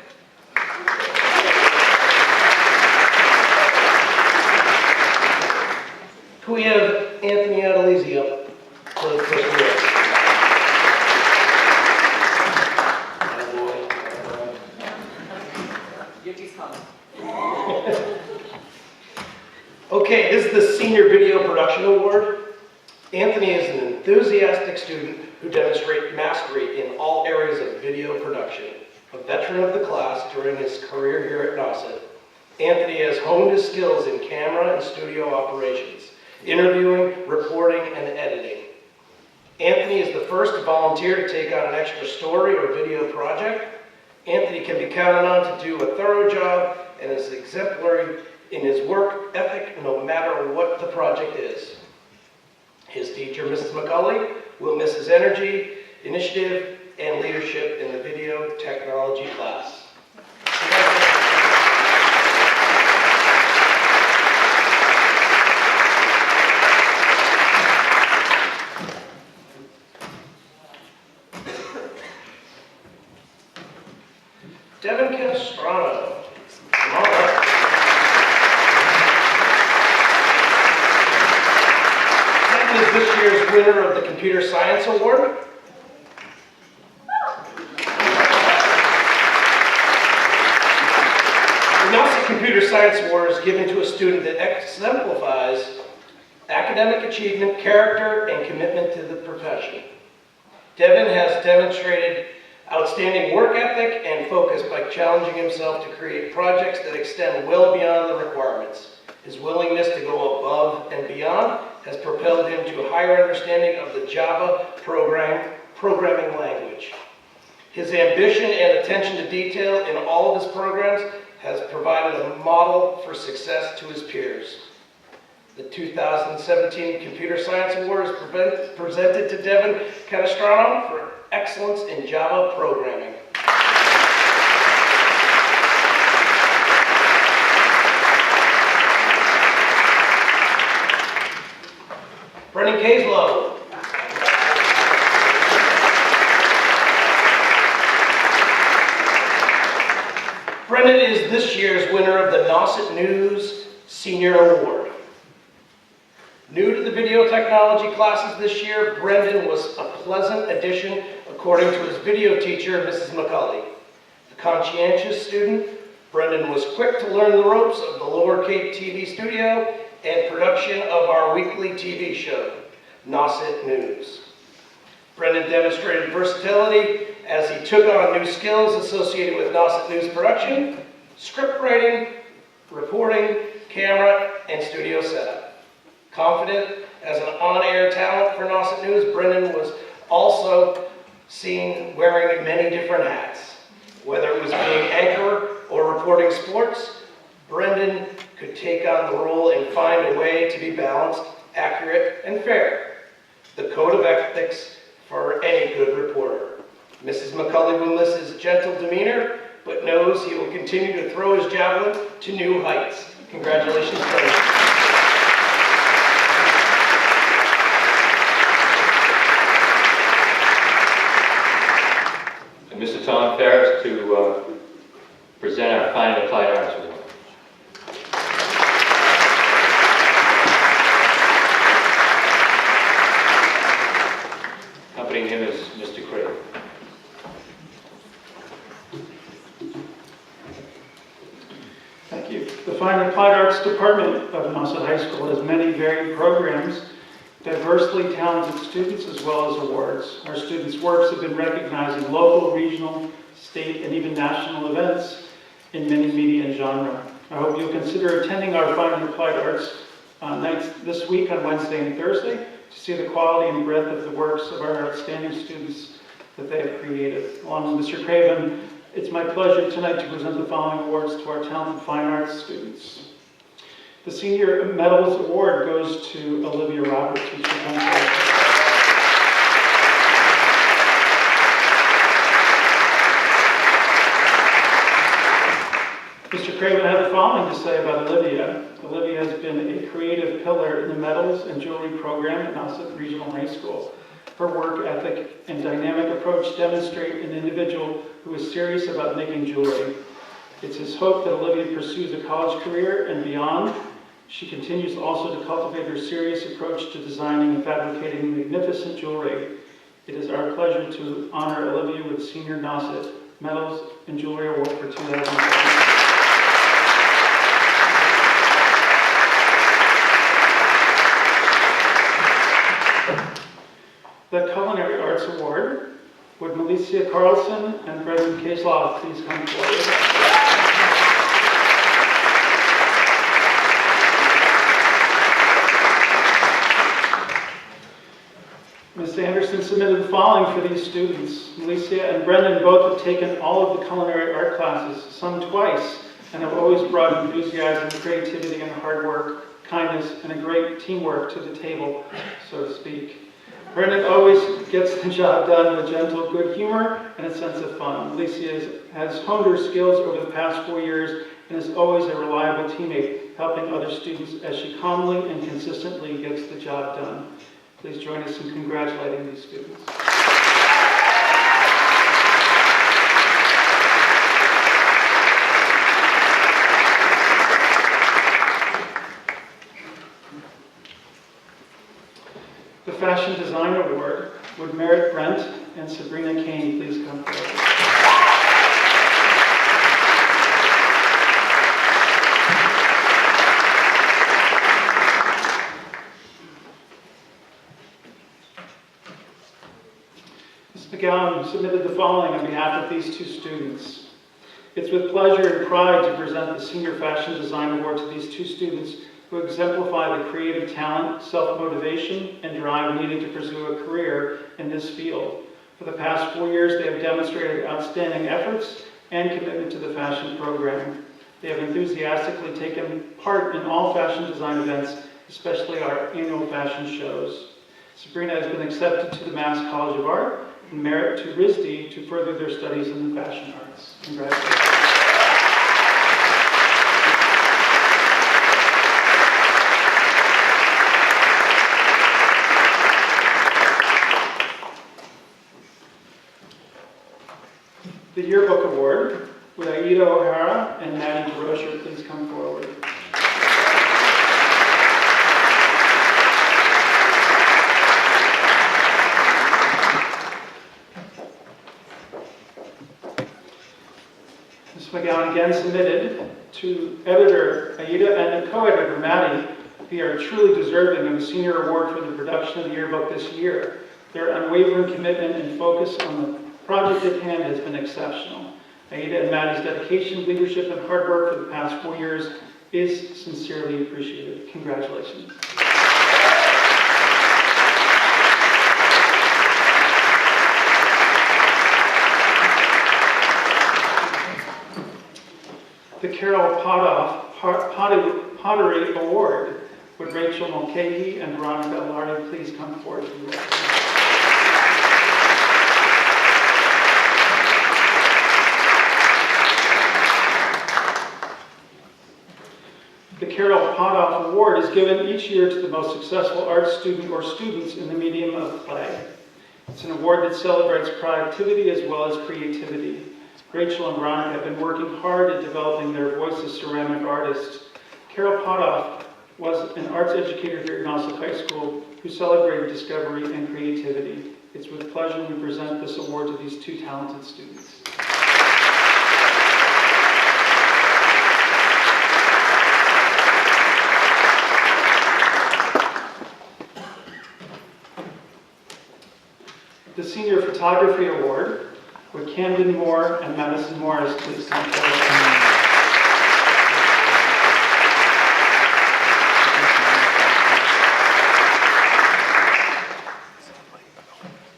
Can we have Anthony Adelizi up for the first award? Okay, this is the Senior Video Production Award. Anthony is an enthusiastic student who demonstrates mastery in all areas of video production. a veteran of the class during his career here at Nauset. Anthony has honed his skills in camera and studio operations, interviewing, reporting, and editing. Anthony is the first to volunteer to take on an extra story or video project. Anthony can be counted on to do a thorough job and is exemplary in his work ethic no matter what the project is. His teacher, Mrs. McCulley, will miss his energy, initiative, and leadership in the video technology class. Devin Castrano. Come on up. Devin is this year's winner of the Computer Science Award. The Nauset Computer Science Award is given to a student that exemplifies academic achievement, character, and commitment to the profession. Devin has demonstrated outstanding work ethic and focus by challenging himself to create projects that extend well beyond the requirements. His willingness to go above and beyond has propelled him to a higher understanding of the Java programming language. His ambition and attention to detail in all of his programs has provided a model for success to his peers. The 2017 Computer Science Award is presented to Devin Castrano for excellence in Java programming. Brendan Caslow. Brendan is this year's winner of the Nauset News Senior Award. New to the video technology classes this year, Brendan was a pleasant addition according to his video teacher, Mrs. McCulley. A conscientious student, Brendan was quick to learn the ropes of the Lower Cape TV studio and production of our weekly TV show, Nauset News. Brendan demonstrated versatility as he took on new skills associated with Nauset News production, script writing, reporting, camera, and studio setup. Confident as an on-air talent for Nauset News, Brendan was also seen wearing many different hats. Whether it was being anchor or reporting sports, Brendan could take on the role and find a way to be balanced, accurate, and fair. The code of ethics for any good reporter. Mrs. McCulley will miss his gentle demeanor, but knows he will continue to throw his javelin to new heights. Congratulations, Brendan. And Mr. Tom Ferris to present our Fine and Applied Arts Award. Accompanying him is Mr. Craig. Thank you. The Fine and Applied Arts Department of Nauset High School has many varied programs, diversely talented students, as well as awards. Our students' works have been recognized in local, regional, state, and even national events in many media and genre. I hope you'll consider attending our Fine and Applied Arts nights this week on Wednesday and Thursday to see the quality and breadth of the works of our outstanding students that they have created. Along with Mr. Craven, it's my pleasure tonight to present the following awards to our talented fine arts students. The Senior Medals Award goes to Olivia Roberts, who should come forward. Mr. Craven had the following to say about Olivia. Olivia has been a creative pillar in the medals and jewelry program at Nauset Regional High School. Her work ethic and dynamic approach demonstrate an individual who is serious about making jewelry. It's his hope that Olivia pursues a college career and beyond. She continues also to cultivate her serious approach to designing and fabricating magnificent jewelry. It is our pleasure to honor Olivia with Senior Nauset Medals and Jewelry Award for 2017. The Culinary Arts Award would Melissa Alicia Carlson and Brendan Kasloff, please come forward. Ms. Anderson submitted the following for these students. Alicia and Brendan both have taken all of the culinary art classes, some twice, and have always brought enthusiasm, creativity, and hard work, kindness, and a great teamwork to the table, so to speak. Brendan always gets the job done with gentle good humor and a sense of fun. Alicia has honed her skills over the past 4 years and is always a reliable teammate, helping other students as she calmly and consistently gets the job done. Please join us in congratulating these students. The Fashion Design Award would merit Brent and Sabrina Kane. Please come forward. Ms. McGowan submitted the following on behalf of these two students. It's with pleasure and pride to present the Senior Fashion Design Award to these two students who exemplify the creative talent, self-motivation, and drive needed to pursue a career in this field. For the past 4 years, they have demonstrated outstanding efforts and commitment to the fashion program. They have enthusiastically taken part in all fashion design events, especially our annual fashion shows. Sabrina has been accepted to the Mass College of Art and merit to RISD to further their studies in the fashion arts. Congratulations. The Yearbook Award with Aida O'Hara and Maddie DeRocher, please come forward. Ms. McGowan again submitted to editor Aida and co-editor Maddie. They are truly deserving of a senior award for the production of the yearbook this year. Their unwavering commitment and focus on the project at hand has been exceptional. Aida and Maddie's dedication, leadership, and hard work for the past 4 years is sincerely appreciated. Congratulations. The Carol Pottery Award with Rachel Mulcahy and Veronica Alardi, please come forward. The Carol Potoff Award is given each year to the most successful art student or students in the medium of play. It's an award that celebrates productivity as well as creativity. Rachel and Veronica have been working hard at developing their voice as ceramic artists. Carol Potoff was an arts educator here at Nauset High School who celebrated discovery and creativity. It's with pleasure we present this award to these two talented students. The Senior Photography Award with Camden Moore and Madison Morris, please come forward.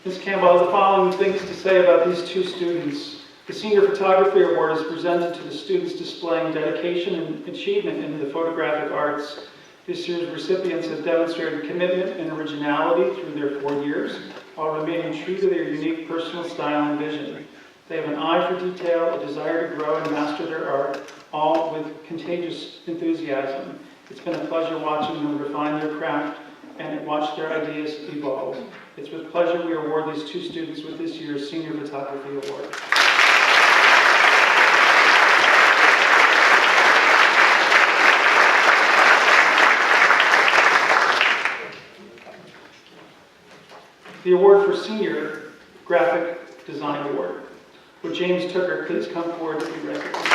Ms. Campbell has the following things to say about these two students. The Senior Photography Award is presented to the students displaying dedication and achievement in the photographic arts. This year's recipients have demonstrated commitment and originality through their 4 years, while remaining true to their unique personal style and vision. They have an eye for detail, a desire to grow and master their art, all with contagious enthusiasm. It's been a pleasure watching them refine their craft and watch their ideas evolve. It's with pleasure we award these two students with this year's Senior Photography Award. The award for Senior Graphic Design Award. Would James Tooker please come forward to be recognized?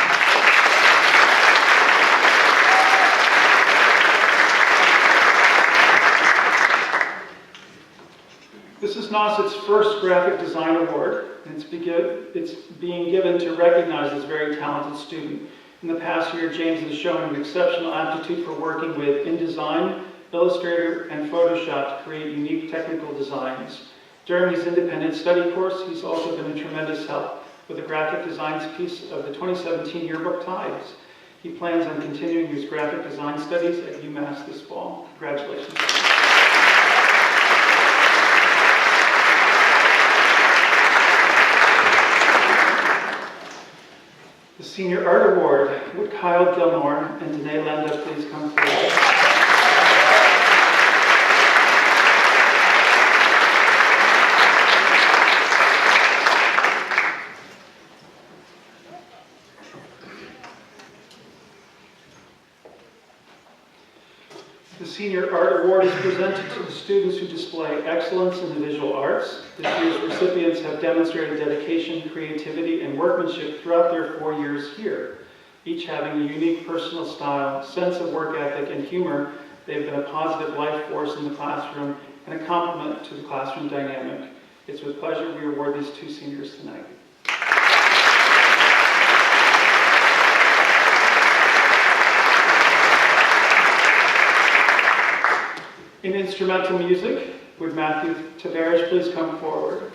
This is Nauset's first graphic design award, and it's being given to recognize this very talented student. In the past year, James has shown an exceptional aptitude for working with InDesign, Illustrator, and Photoshop to create unique technical designs. During his independent study course, he's also been a tremendous help with the graphic designs piece of the 2017 yearbook Tides. He plans on continuing his graphic design studies at UMass this fall. Congratulations. The Senior Art Award, would Kyle Gilmore and Danae Lenda please come forward? The Senior Art Award is presented to the students who display excellence in the visual arts. This year's recipients have demonstrated dedication, creativity, and workmanship throughout their 4 years here. Each having a unique personal style, sense of work ethic, and humor, they've been a positive life force in the classroom and a complement to the classroom dynamic. It's with pleasure we award these 2 seniors tonight. In instrumental music, would Matthew Tavares please come forward?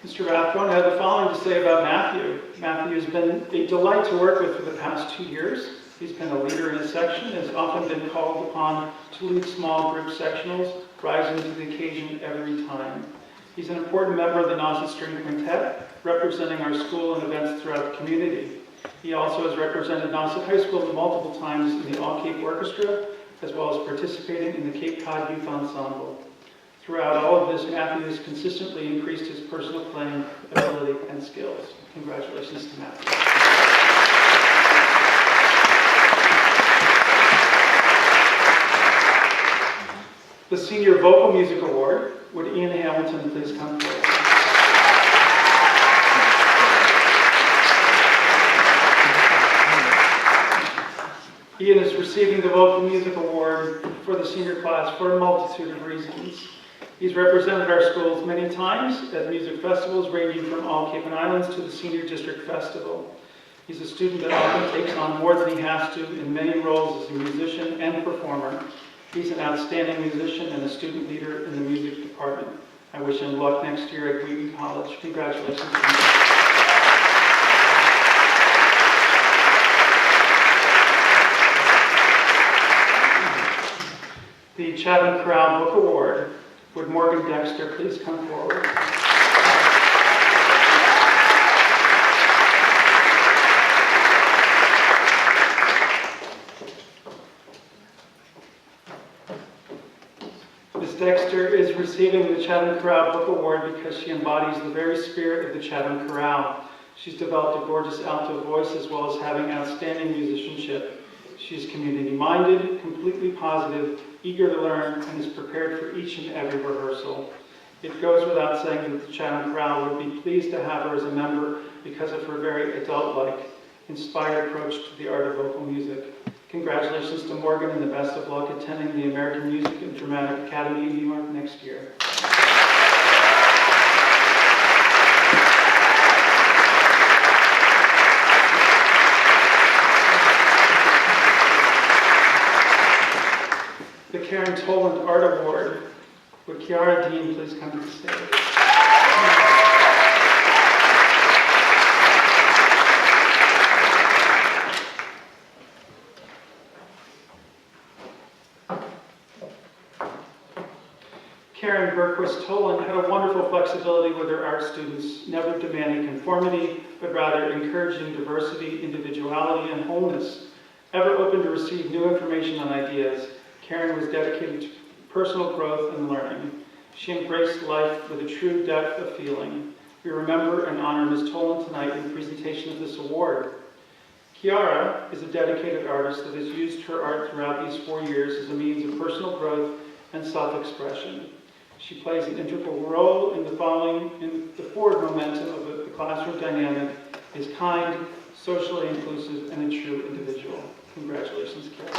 Mr. Rathbone had the following to say about Matthew. Matthew has been a delight to work with for the past 2 years. He's been a leader in his section and has often been called upon to lead small group sectionals, rising to the occasion every time. He's an important member of the Nauset String Quintet, representing our school and events throughout the community. He also has represented Nauset High School multiple times in the All Cape Orchestra, as well as participating in the Cape Cod Youth Ensemble. Throughout all of this, Matthew has consistently increased his personal playing ability and skills. Congratulations to Matthew. The Senior Vocal Music Award, would Ian Hamilton please come forward? Ian is receiving the Vocal Music Award for the senior class for a multitude of reasons. He's represented our schools many times at music festivals ranging from All Cape and Islands to the Senior District Festival. He's a student that often takes on more than he has to in many roles as a musician and performer. He's an outstanding musician and a student leader in the music department. I wish him luck next year at Wheaton College. Congratulations. The Chatham Chorale Book Award, would Morgan Dexter please come forward? Ms. Dexter is receiving the Chatham Chorale Book Award because she embodies the very spirit of the Chatham Chorale. She's developed a gorgeous alto voice as well as having outstanding musicianship. She's community-minded, completely positive, eager to learn, and is prepared for each and every rehearsal. It goes without saying that the Chatham Chorale would be pleased to have her as a member because of her very adult-like, inspired approach to the art of vocal music. Congratulations to Morgan and the best of luck attending the American Music and Dramatic Academy in New York next year. The Karen Toland Art Award, would Kiara Dean please come to the stage? Karen Berquist Toland had a wonderful flexibility with her art students, never demanding conformity, but rather encouraging diversity, individuality, and wholeness. Ever open to receive new information and ideas, Karen was dedicated to personal growth and learning. She embraced life with a true depth of feeling. We remember and honor Ms. Toland tonight in the presentation of this award. Kiara is a dedicated artist that has used her art throughout these 4 years as a means of personal growth and self-expression. She plays an integral role in the forward momentum of the classroom dynamic, is kind, socially inclusive, and a true individual. Congratulations, Carol.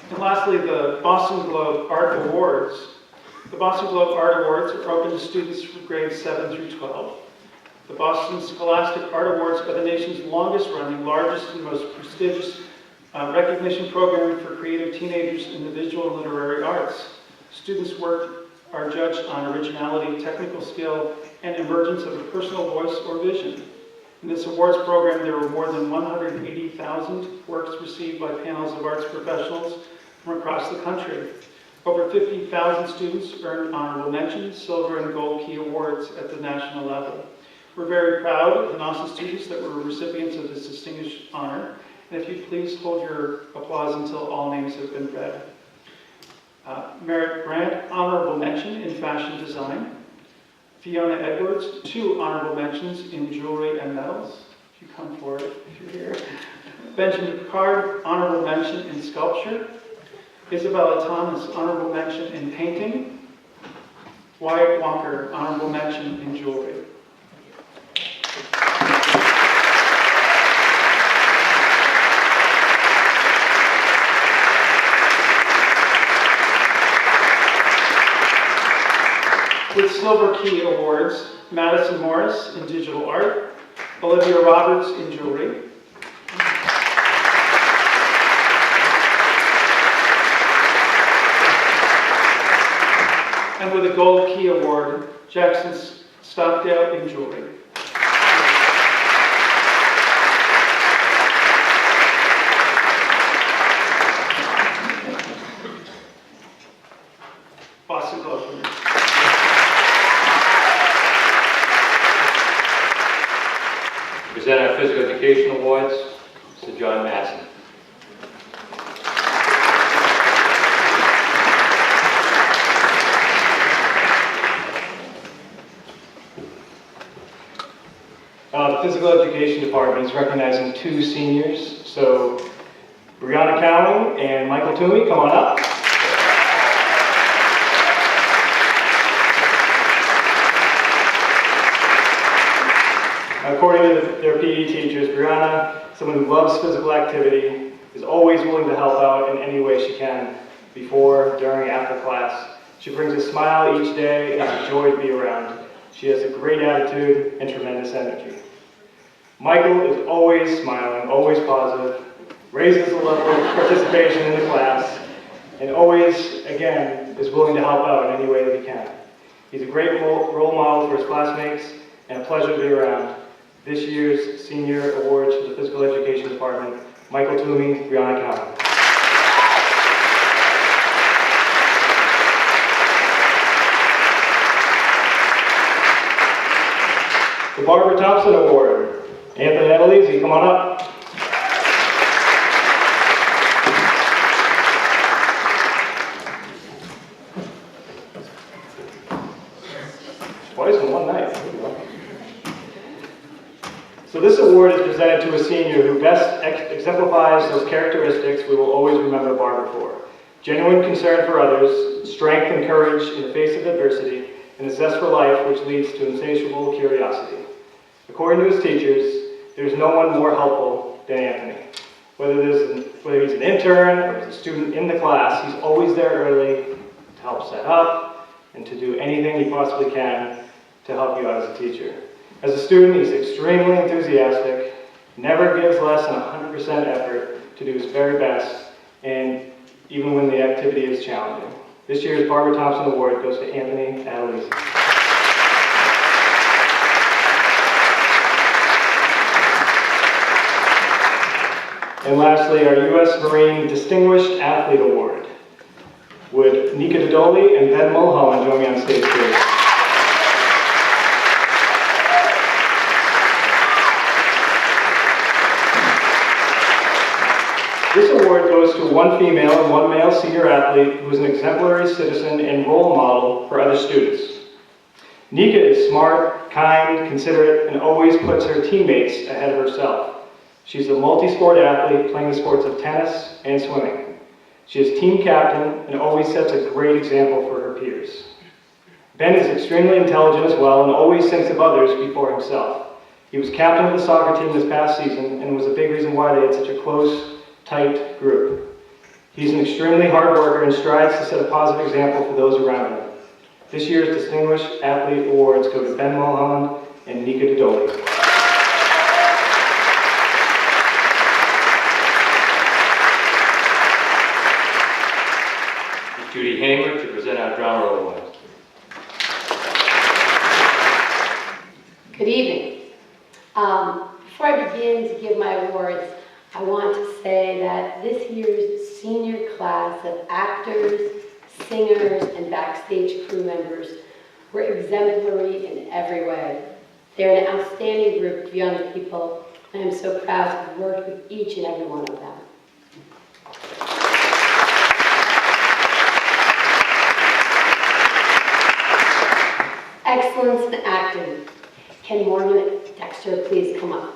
And lastly, the Boston Globe Art Awards. The Boston Globe Art Awards are open to students from grades 7 through 12. The Boston Scholastic Art Awards are the nation's longest-running, largest, and most prestigious recognition program for creative teenagers in the visual and literary arts. Students' work are judged on originality, technical skill, and emergence of a personal voice or vision. In this awards program, there were more than 180,000 works received by panels of arts professionals from across the country. Over 50,000 students earned honorable mentions, silver and gold key awards at the national level. We're very proud of the NASA students that were recipients of this distinguished honor. And if you'd please hold your applause until all names have been read. Merit Grant, honorable mention in fashion design. Fiona Edwards, 2 honorable mentions in jewelry and metals. If you come forward, if you're here. Benjamin Picard, honorable mention in sculpture. Isabella Thomas, honorable mention in painting. Wyatt Walker, honorable mention in jewelry. With Silver Key Awards, Madison Morris in digital art, Olivia Roberts in jewelry, and with a Gold Key Award, Jackson Stockdale in jewelry. Boston Globe winners. Present our Physical Education Awards to John Madsen. The Physical Education Department is recognizing 2 seniors. So, Brianna Cowan and Michael Toomey, come on up. According to their PE teachers, Brianna, someone who loves physical activity, is always willing to help out in any way she can, before, during, after class. She brings a smile each day and it's a joy to be around. She has a great attitude and tremendous energy. Michael is always smiling, always positive, raises the level of participation in the class, and always, again, is willing to help out in any way that he can. He's a great role model for his classmates and a pleasure to be around. This year's Senior Awards for the Physical Education Department, Michael Toomey, Brianna Cowan. The Barbara Thompson Award, Anthony Edelise, come on up. Twice in one night. So this award is presented to a senior who best exemplifies those characteristics we will always remember Barbara for. Genuine concern for others, strength and courage in the face of adversity, and a zest for life which leads to insatiable curiosity. According to his teachers, there's no one more helpful than Anthony. Whether he's an intern or he's a student in the class, he's always there early to help set up and to do anything he possibly can to help you out as a teacher. As a student, he's extremely enthusiastic, never gives less than 100% effort to do his very best, and even when the activity is challenging. This year's Barbara Thompson Award goes to Anthony Adelise. And lastly, our U.S. Marine Distinguished Athlete Award. Would Nika Dodoli and Ben Mulholland join me on stage, please? This award goes to one female and one male senior athlete who is an exemplary citizen and role model for other students. Nika is smart, kind, considerate, and always puts her teammates ahead of herself. She's a multi-sport athlete playing the sports of tennis and swimming. She is team captain and always sets a great example for her peers. Ben is extremely intelligent as well and always thinks of others before himself. He was captain of the soccer team this past season and was a big reason why they had such a close, tight group. He's an extremely hard worker and strives to set a positive example for those around him. This year's Distinguished Athlete Awards go to Ben Mulholland and Nika Dodoli. Judy Hamer to present our drama award. Good evening. Before I begin to give my awards, I want to say that this year's senior class of actors, singers, and backstage crew members were exemplary in every way. They're an outstanding group of young people, and I'm so proud to have worked with each and every one of them. Excellence in acting. Can Morgan Dexter please come up?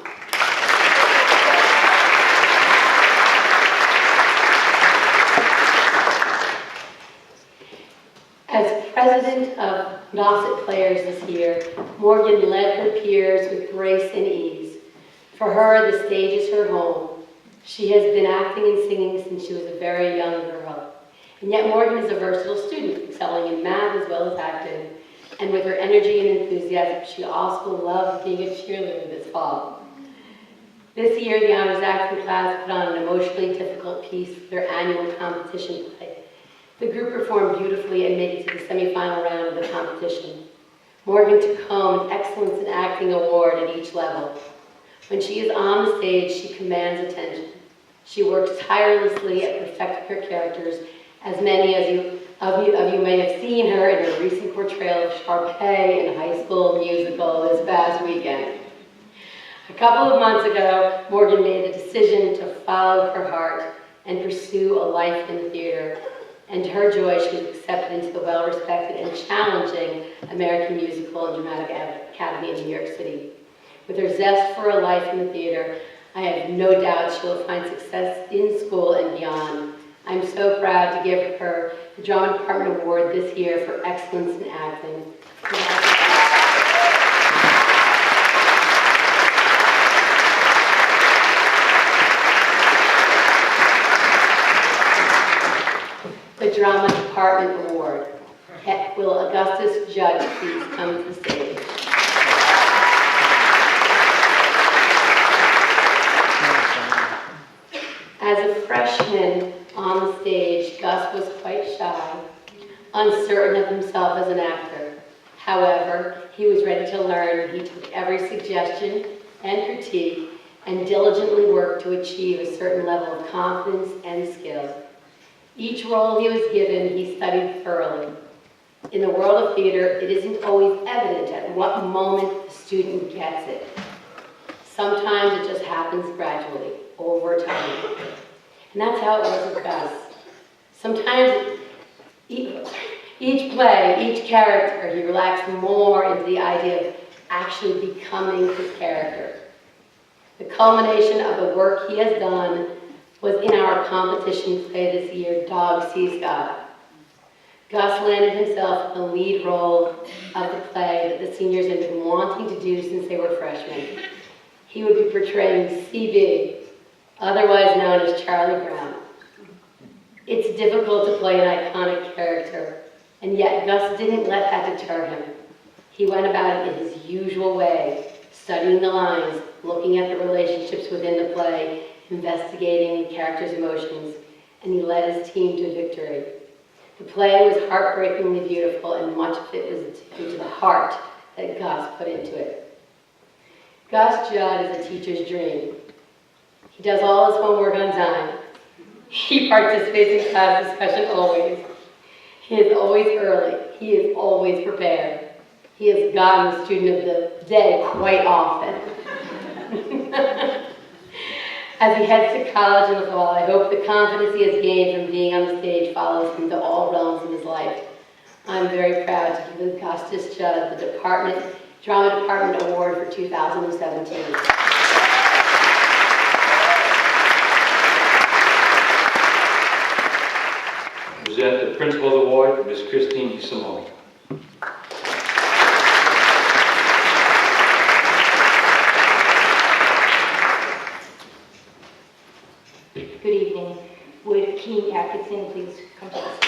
As president of Nauset Players this year, Morgan led her peers with grace and ease. For her, the stage is her home. She has been acting and singing since she was a very young girl. And yet Morgan is a versatile student, excelling in math as well as acting. And with her energy and enthusiasm, she also loved being a cheerleader this fall. This year, the Honors Acting class put on an emotionally difficult piece for their annual competition play. The group performed beautifully and made it to the semifinal round of the competition. Morgan took home an Excellence in Acting award at each level. When she is on the stage, she commands attention. She works tirelessly at perfecting her characters, as many of you may have seen her in her recent portrayal of Sharpay in High School Musical this past weekend. A couple of months ago, Morgan made the decision to follow her heart and pursue a life in the theater. And to her joy, she was accepted into the well-respected and challenging American Musical and Dramatic Academy in New York City. With her zest for a life in the theater, I have no doubt she will find success in school and beyond. I'm so proud to give her the Drama Department Award this year for Excellence in Acting. The Drama Department Award. Will Augustus Judge please come to the stage? As a freshman on the stage, Gus was quite shy, uncertain of himself as an actor. However, he was ready to learn. He took every suggestion and critique and diligently worked to achieve a certain level of confidence and skill. Each role he was given, he studied thoroughly. In the world of theater, it isn't always evident at what moment the student gets it. Sometimes it just happens gradually, over time. And that's how it was with Gus. Sometimes each play, each character, he relaxed more into the idea of actually becoming his character. The culmination of the work he has done was in our competition play this year, Dog Sees God. Gus landed himself in the lead role of the play that the seniors had been wanting to do since they were freshmen. He would be portraying CB, otherwise known as Charlie Brown. It's difficult to play an iconic character, and yet Gus didn't let that deter him. He went about it in his usual way, studying the lines, looking at the relationships within the play, investigating the character's emotions, and he led his team to victory. The play was heartbreakingly beautiful, and much of it was due to the heart that Gus put into it. Gus Judd is a teacher's dream. He does all his homework on time. He participates in class discussion always. He is always early. He is always prepared. He has gotten the student of the day quite often. As he heads to college in the fall, I hope the confidence he has gained from being on the stage follows him to all realms of his life. I'm very proud to give Augustus Judd the Drama Department Award for 2017. present the Principal's Award to Ms. Christine Simone. Good evening. Would Keen Atkinson please come to the stage?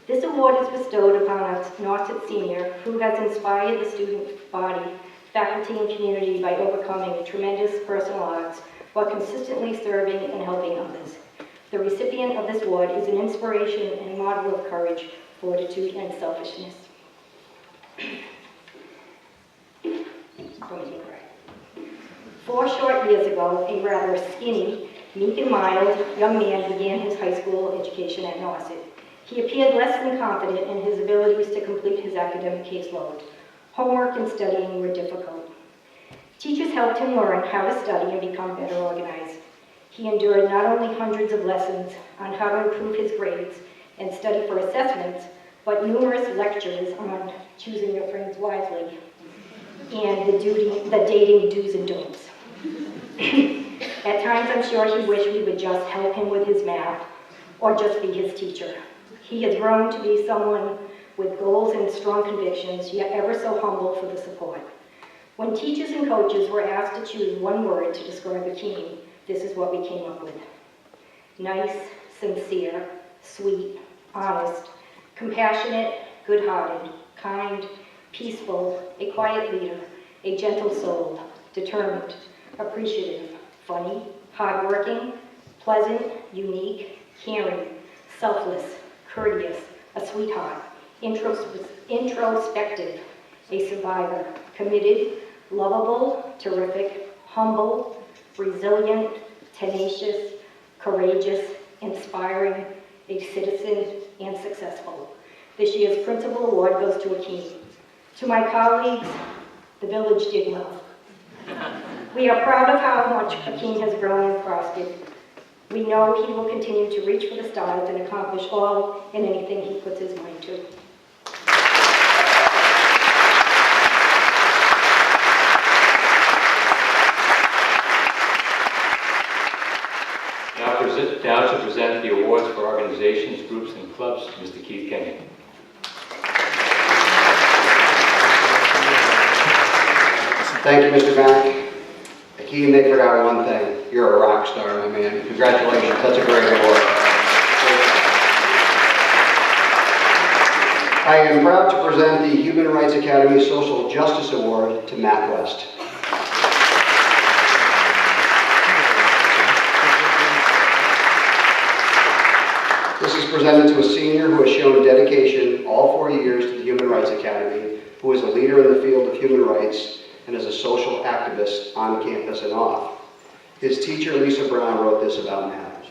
This award is bestowed upon a Nauset senior who has inspired the student body, faculty, and community by overcoming tremendous personal odds while consistently serving and helping others. The recipient of this award is an inspiration and a model of courage, fortitude, and selfishness. Four short years ago, a rather skinny, meek and mild young man began his high school education at Nauset. He appeared less than confident in his abilities to complete his academic caseload. Homework and studying were difficult. Teachers helped him learn how to study and become better organized. He endured not only hundreds of lessons on how to improve his grades and study for assessments, but numerous lectures on choosing your friends wisely and the dating do's and don'ts. At times, I'm sure he wished we would just help him with his math or just be his teacher. He has grown to be someone with goals and strong convictions, yet ever so humble for the support. When teachers and coaches were asked to choose one word to describe Akeem, this is what we came up with. Nice, sincere, sweet, honest, compassionate, good-hearted, kind, peaceful, a quiet leader, a gentle soul, determined, appreciative, funny, hardworking, pleasant, unique, caring, selfless, courteous, a sweetheart, introspective, a survivor, committed, lovable, terrific, humble, resilient, tenacious, courageous, inspiring, a citizen, and successful. This year's Principal Award goes to Akeem. To my colleagues, the village did well. We are proud of how much Akeem has grown and prospered. We know he will continue to reach for the stars and accomplish all and anything he puts his mind to. Now to present the awards for organizations, groups, and clubs, Mr. Keith Kenyon. Thank you, Mr. Mack. Akeem, they forgot one thing. You're a rock star, my man. Congratulations. That's a great award. I am proud to present the Human Rights Academy Social Justice Award to Matt West. This is presented to a senior who has shown dedication all 4 years to the Human Rights Academy, who is a leader in the field of human rights and is a social activist on campus and off. His teacher, Lisa Brown, wrote this about Matt.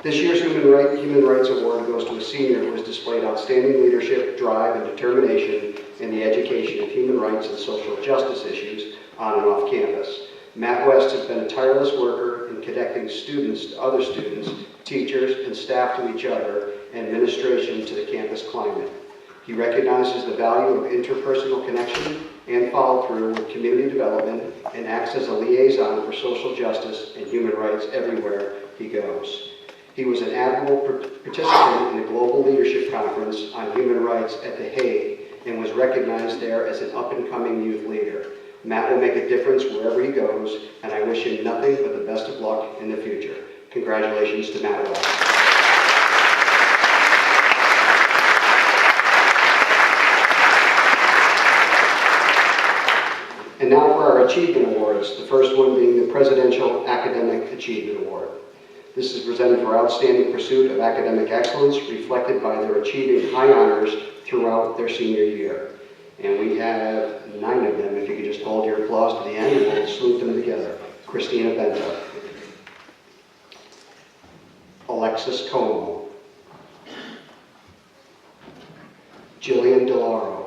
This year's Human Rights Award goes to a senior who has displayed outstanding leadership, drive, and determination in the education of human rights and social justice issues on and off campus. Matt West has been a tireless worker in connecting students to other students, teachers, and staff to each other, and administration to the campus climate. He recognizes the value of interpersonal connection and follow-through with community development and acts as a liaison for social justice and human rights everywhere he goes. He was an admirable participant in the Global Leadership Conference on Human Rights at The Hague and was recognized there as an up-and-coming youth leader. Matt will make a difference wherever he goes, and I wish him nothing but the best of luck in the future. Congratulations to Matt West. And now for our Achievement Awards, the first one being the Presidential Academic Achievement Award. This is presented for outstanding pursuit of academic excellence, reflected by their achieving high honors throughout their senior year. And we have 9 of them. If you could just hold your applause to the end, and we'll salute them together. Christina Bento. Alexis Como. Jillian DeLauro.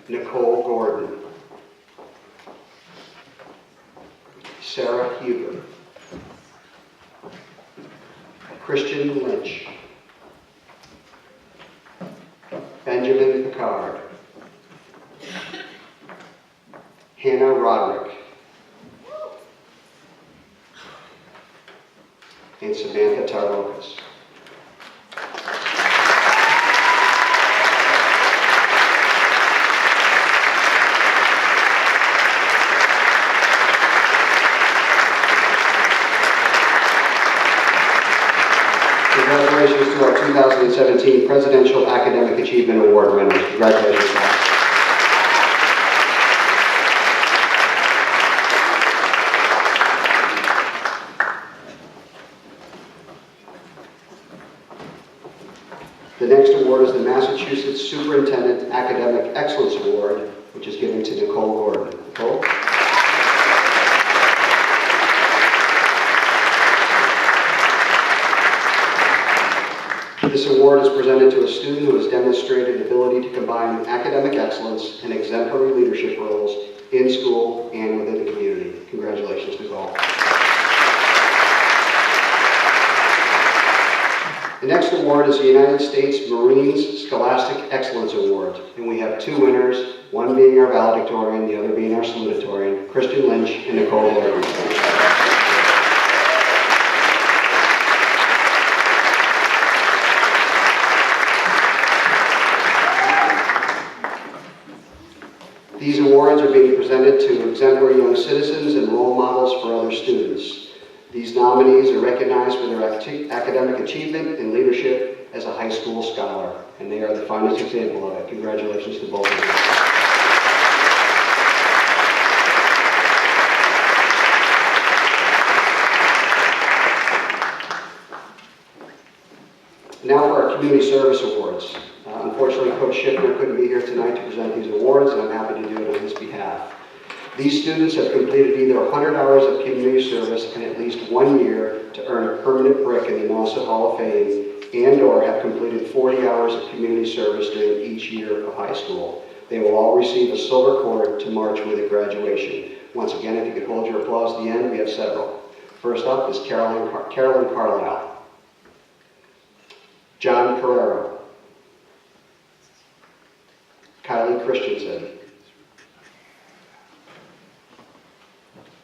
Nicole Gordon. Sarah Huber. Christian Lynch. Benjamin Picard, Hannah Roderick, and Samantha Tarlokas. Congratulations to our 2017 Presidential Academic Achievement Award winners. Congratulations, guys. The next award is the Massachusetts Superintendent Academic Excellence Award, which is given to Nicole Gordon. Nicole? This award is presented to a student who has demonstrated ability to combine academic excellence and exemplary leadership roles in school and within the community. Congratulations, Nicole. The next award is the United States Marines Scholastic Excellence Award, and we have two winners, one being our valedictorian, the other being our salutatorian, Christian Lynch and Nicole Gordon. These awards are being presented to exemplary young citizens and role models for other students. These nominees are recognized for their academic achievement and leadership as a high school scholar, and they are the finest example of it. Congratulations to both of you. Now for our Community Service Awards. Unfortunately, Coach Schiffner couldn't be here tonight to present these awards, and I'm happy to do it on his behalf. These students have completed either 100 hours of community service in at least 1 year to earn a permanent brick in the Nauset Hall of Fame, and/or have completed 40 hours of community service during each year of high school. They will all receive a silver cord to march with at graduation. Once again, if you could hold your applause to the end, we have several. First up is Carolyn Carlisle, John Carrero, Kylie Christensen,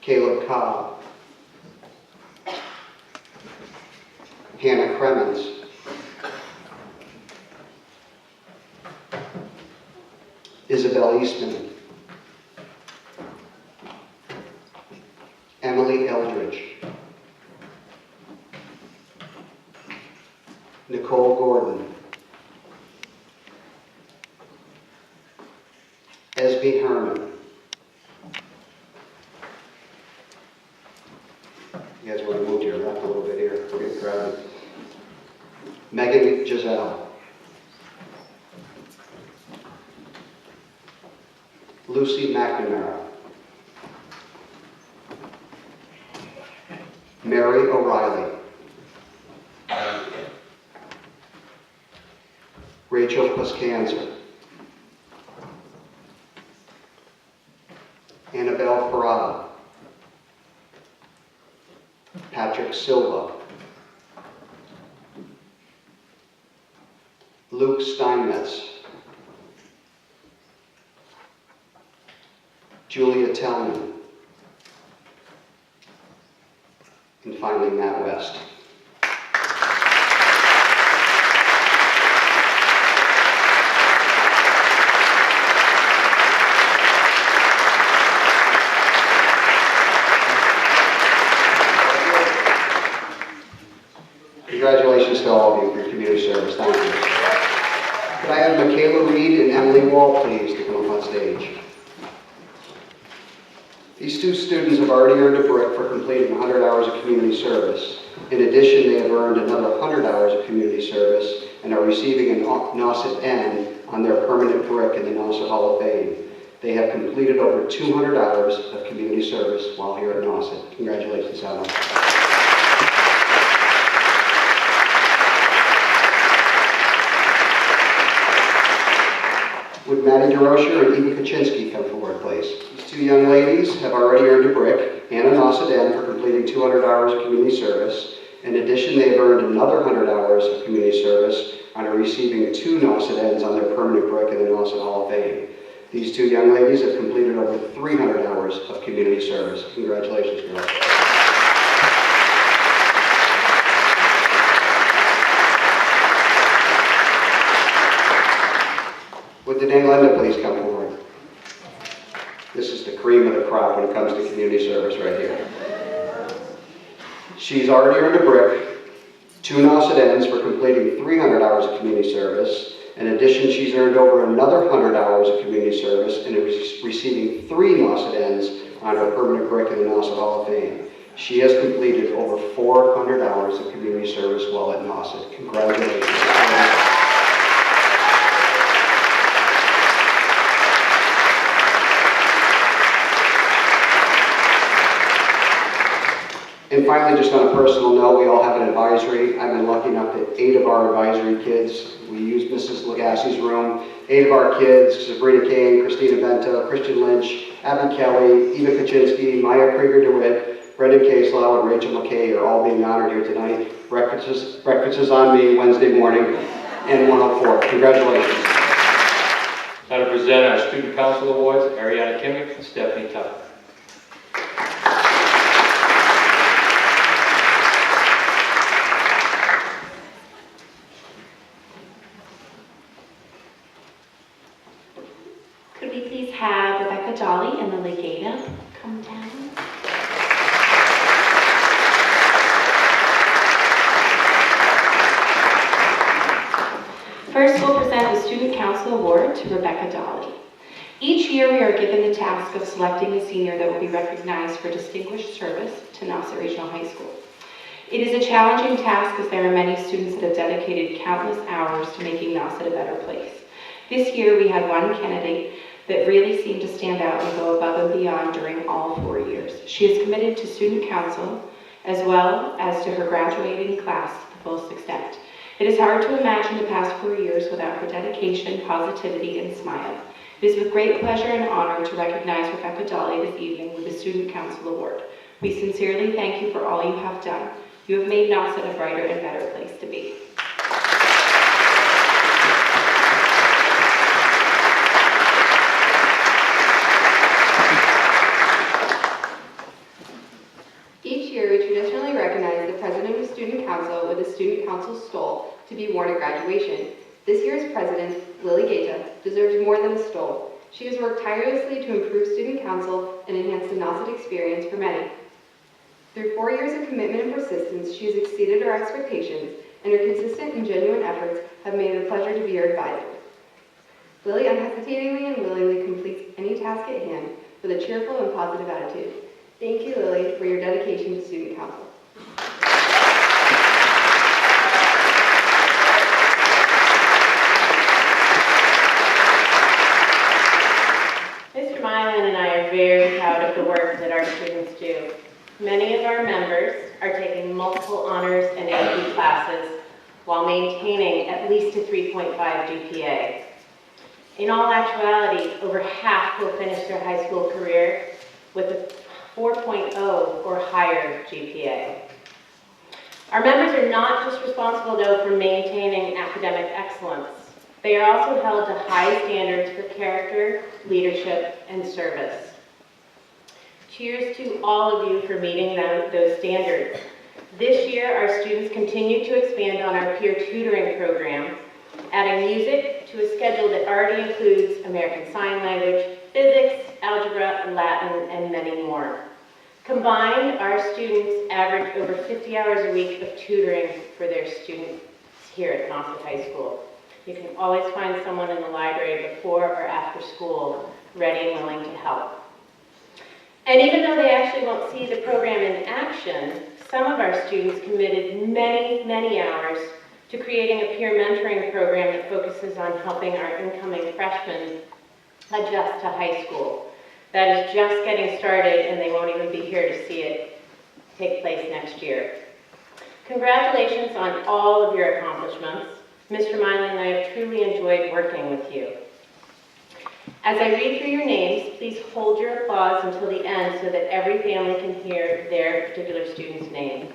Caleb Cobb, Hannah Cremens, Isabel Eastman, Emily Eldridge, Nicole Gordon, Esme Herman. You guys want to move to your left a little bit here? We're getting crowded. Megan Giselle. Lucy McNamara. Mary O'Reilly. Rachel Puscanzer. Annabelle Parada. Patrick Silva. Luke Steinmetz. Julia Tellman. And finally, Matt West. Congratulations to all of you for your community service. Thank you. Could I have Michaela Reed and Emily Wall, please, to come up on stage? These two students have already earned a brick for completing 100 hours of community service. In addition, they have earned another 100 hours of community service and are receiving an Nauset N on their permanent brick in the Nauset Hall of Fame. They have completed over 200 hours of community service while here at Nauset. Congratulations, Emma. Would Maddie DeRocher and Eva Kaczynski come forward, please? These two young ladies have already earned a brick and a Nauset N for completing 200 hours of community service. In addition, they have earned another 100 hours of community service and are receiving 2 Nauset ends on their permanent brick in the Nauset Hall of Fame. These 2 young ladies have completed over 300 hours of community service. Congratulations, girls. Would Danae Linda please come forward? This is the cream of the crop when it comes to community service right here. She's already earned a brick, 2 Nauset ends for completing 300 hours of community service. In addition, she's earned over another 100 hours of community service and is receiving 3 Nauset ends on her permanent brick in the Nauset Hall of Fame. She has completed over 400 hours of community service while at Nauset. Congratulations. And finally, just on a personal note, we all have an advisory. I've been lucky enough that 8 of our advisory kids, we use Mrs. Lagassi's room, 8 of our kids, Sabrina Kane, Christina Bento, Christian Lynch, Abby Kelly, Eva Kaczynski, Maya Krieger-DeWitt, Brendan Caslow, and Rachel McKay are all being honored here tonight. Breakfast is on me Wednesday morning and 104. Congratulations. Now to present our Student Council Awards, Ariana Kimmick and Stephanie Tucker. Could we please have Rebecca Jolly and the Legata come down? First, we'll present the Student Council Award to Rebecca Jolly. Each year, we are given the task of selecting a senior that will be recognized for distinguished service to Nauset Regional High School. It is a challenging task as there are many students that have dedicated countless hours to making Nauset a better place. This year, we had one candidate that really seemed to stand out and go above and beyond during all 4 years. She is committed to student council as well as to her graduating class to the fullest extent. It is hard to imagine the past 4 years without her dedication, positivity, and smile. It is with great pleasure and honor to recognize Rebecca Jolly this evening with the Student Council Award. We sincerely thank you for all you have done. You have made Nauset a brighter and better place to be. Each year, we traditionally recognize the president of the Student Council with a Student Council stole to be worn at graduation. This year's president, Lily Gaeta, deserves more than a stole. She has worked tirelessly to improve Student Council and enhance the Nauset experience for many. Through 4 years of commitment and persistence, she has exceeded our expectations, and her consistent and genuine efforts have made it a pleasure to be her advisor. Lily unhesitatingly and willingly completes any task at hand with a cheerful and positive attitude. Thank you, Lily, for your dedication to Student Council. Mr. Milan and I are very proud of the work that our students do. Many of our members are taking multiple honors and AP classes while maintaining at least a 3.5 GPA. In all actuality, over half will finish their high school career with a 4.0 or higher GPA. Our members are not just responsible, though, for maintaining academic excellence. They are also held to high standards for character, leadership, and service. Cheers to all of you for meeting those standards. This year, our students continue to expand on our peer tutoring program, adding music to a schedule that already includes American Sign Language, physics, algebra, Latin, and many more. Combined, our students average over 50 hours a week of tutoring for their students here at Nauset High School. You can always find someone in the library before or after school ready and willing to help. And even though they actually won't see the program in action, some of our students committed many, many hours to creating a peer mentoring program that focuses on helping our incoming freshmen adjust to high school. That is just getting started, and they won't even be here to see it take place next year. Congratulations on all of your accomplishments. Mr. Miley and I have truly enjoyed working with you. As I read through your names, please hold your applause until the end so that every family can hear their particular student's name.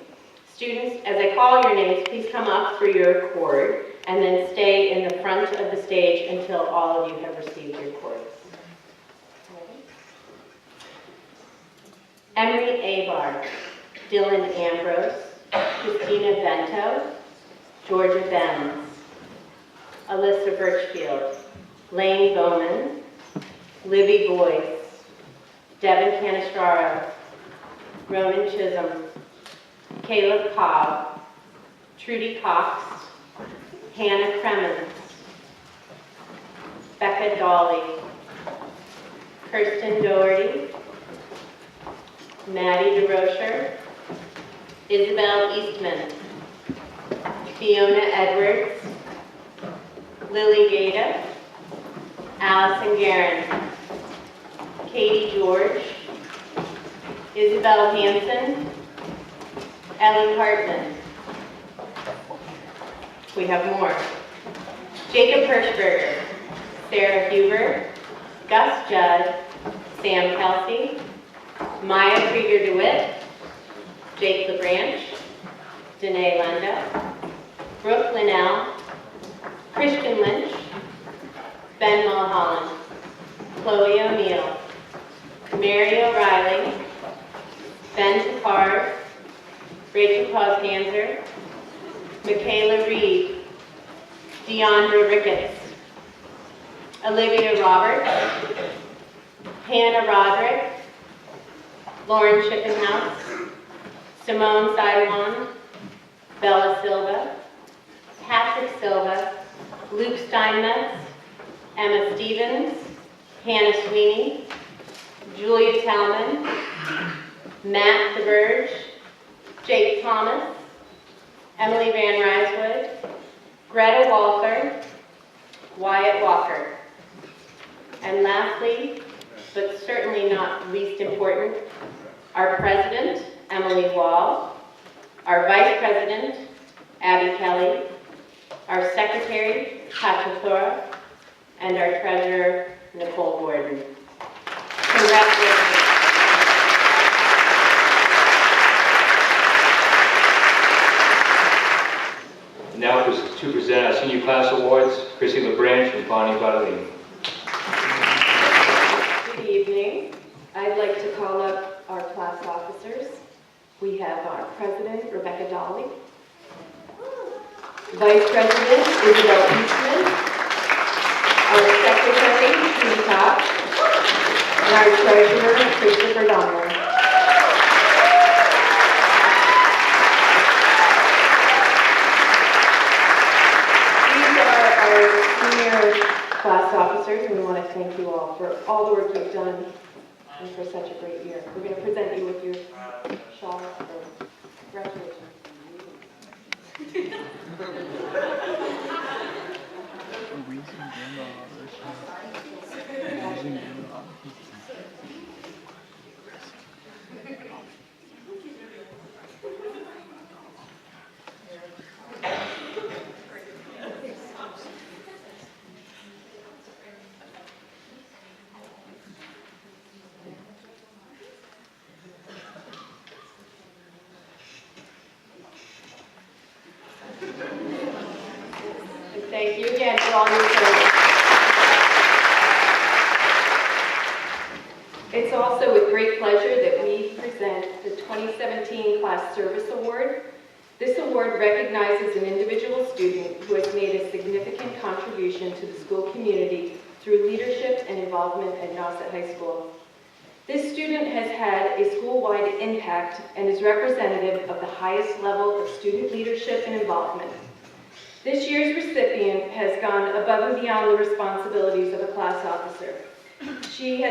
Students, as I call your names, please come up for your cord and then stay in the front of the stage until all of you have received your cords. Emery Abar, Dylan Ambrose, Christina Vento, Georgia Benz, Alyssa Birchfield, Lane Bowman, Libby Boyce, Devin Canistraro, Ronan Chisholm, Caleb Cobb, Trudy Cox, Hannah Cremens, Becca Dawley, Kirsten Doherty, Maddie DeRocher, Isabel Eastman, Fiona Edwards, Lily Gata, Allison Guerin, Katie George, Isabel Hanson, Ellie Hartman. We have more. Jacob Hirschberger, Sarah Huber, Gus Judd, Sam Kelsey, Maya Krieger DeWitt, Jake LaBranch, Danae Lenda, Brooke Linnell, Christian Lynch, Ben Mulholland, Chloe O'Neill, Mary O'Reilly, Ben Takar, Rachel Cosganzer, Michaela Reed, Deandra Ricketts, Olivia Roberts, Hannah Roderick, Lauren Chippenhouse, Simone Sidewan, Bella Silva, Patrick Silva, Luke Steinmetz, Emma Stevens, Hannah Sweeney, Julia Talman, Matt DeBurge, Jake Thomas, Emily Van Ryswood, Greta Walker, Wyatt Walker. And lastly, but certainly not least important, our President, Emily Wall, our Vice President, Abby Kelly, our Secretary, Katja Thora, and our Treasurer, Nicole Gordon. Congratulations. Now to present our senior class awards, Chrissy LaBranch and Bonnie Bartolini. Good evening. I'd like to call up our class officers. We have our President, Rebecca Dolly, Vice President, Isabel Eastman, our Secretary, Judy Cox, and our Treasurer, Christopher Donald. These are our senior class officers, and we want to thank you all for all the work you've done and for such a great year. We're going to present you with your shawl for graduation. Thank you again for all your service. It's also with great pleasure that we present the 2017 Class Service Award. This award recognizes an individual student who has made a significant contribution to the school community through leadership and involvement at Nauset High School. This student has had a school-wide impact and is representative of the highest level of student leadership and involvement. This year's recipient has gone above and beyond the responsibilities of a class officer. She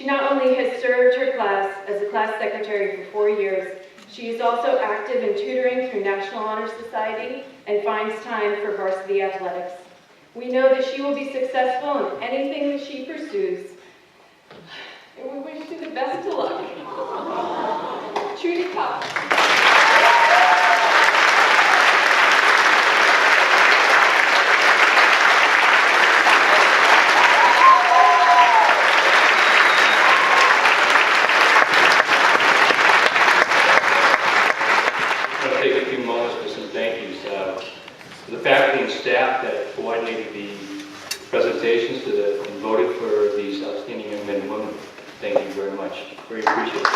not only has served her class as a class secretary for 4 years, she is also active in tutoring through National Honor Society and finds time for varsity athletics. We know that she will be successful in anything that she pursues, and we wish you the best of luck. Trudy Cox. presentations and voted for these outstanding young men and women. Thank you very much. Very appreciated.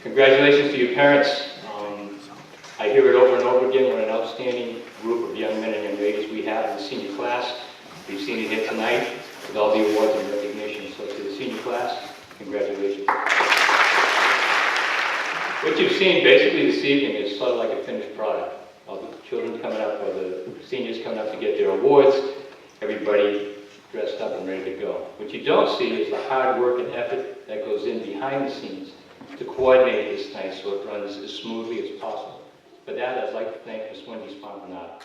Congratulations to your parents. I hear it over and over again. What an outstanding group of young men and young ladies we have in the senior class. We've seen it here tonight with all the awards and recognition. So to the senior class, congratulations. What you've seen basically this evening is sort of like a finished product. All the children coming up, or the seniors coming up to get their awards, everybody dressed up and ready to go. What you don't see is the hard work and effort that goes in behind the scenes to coordinate this night so it runs as smoothly as possible. For that, I'd like to thank Ms. Wendy Spampanata.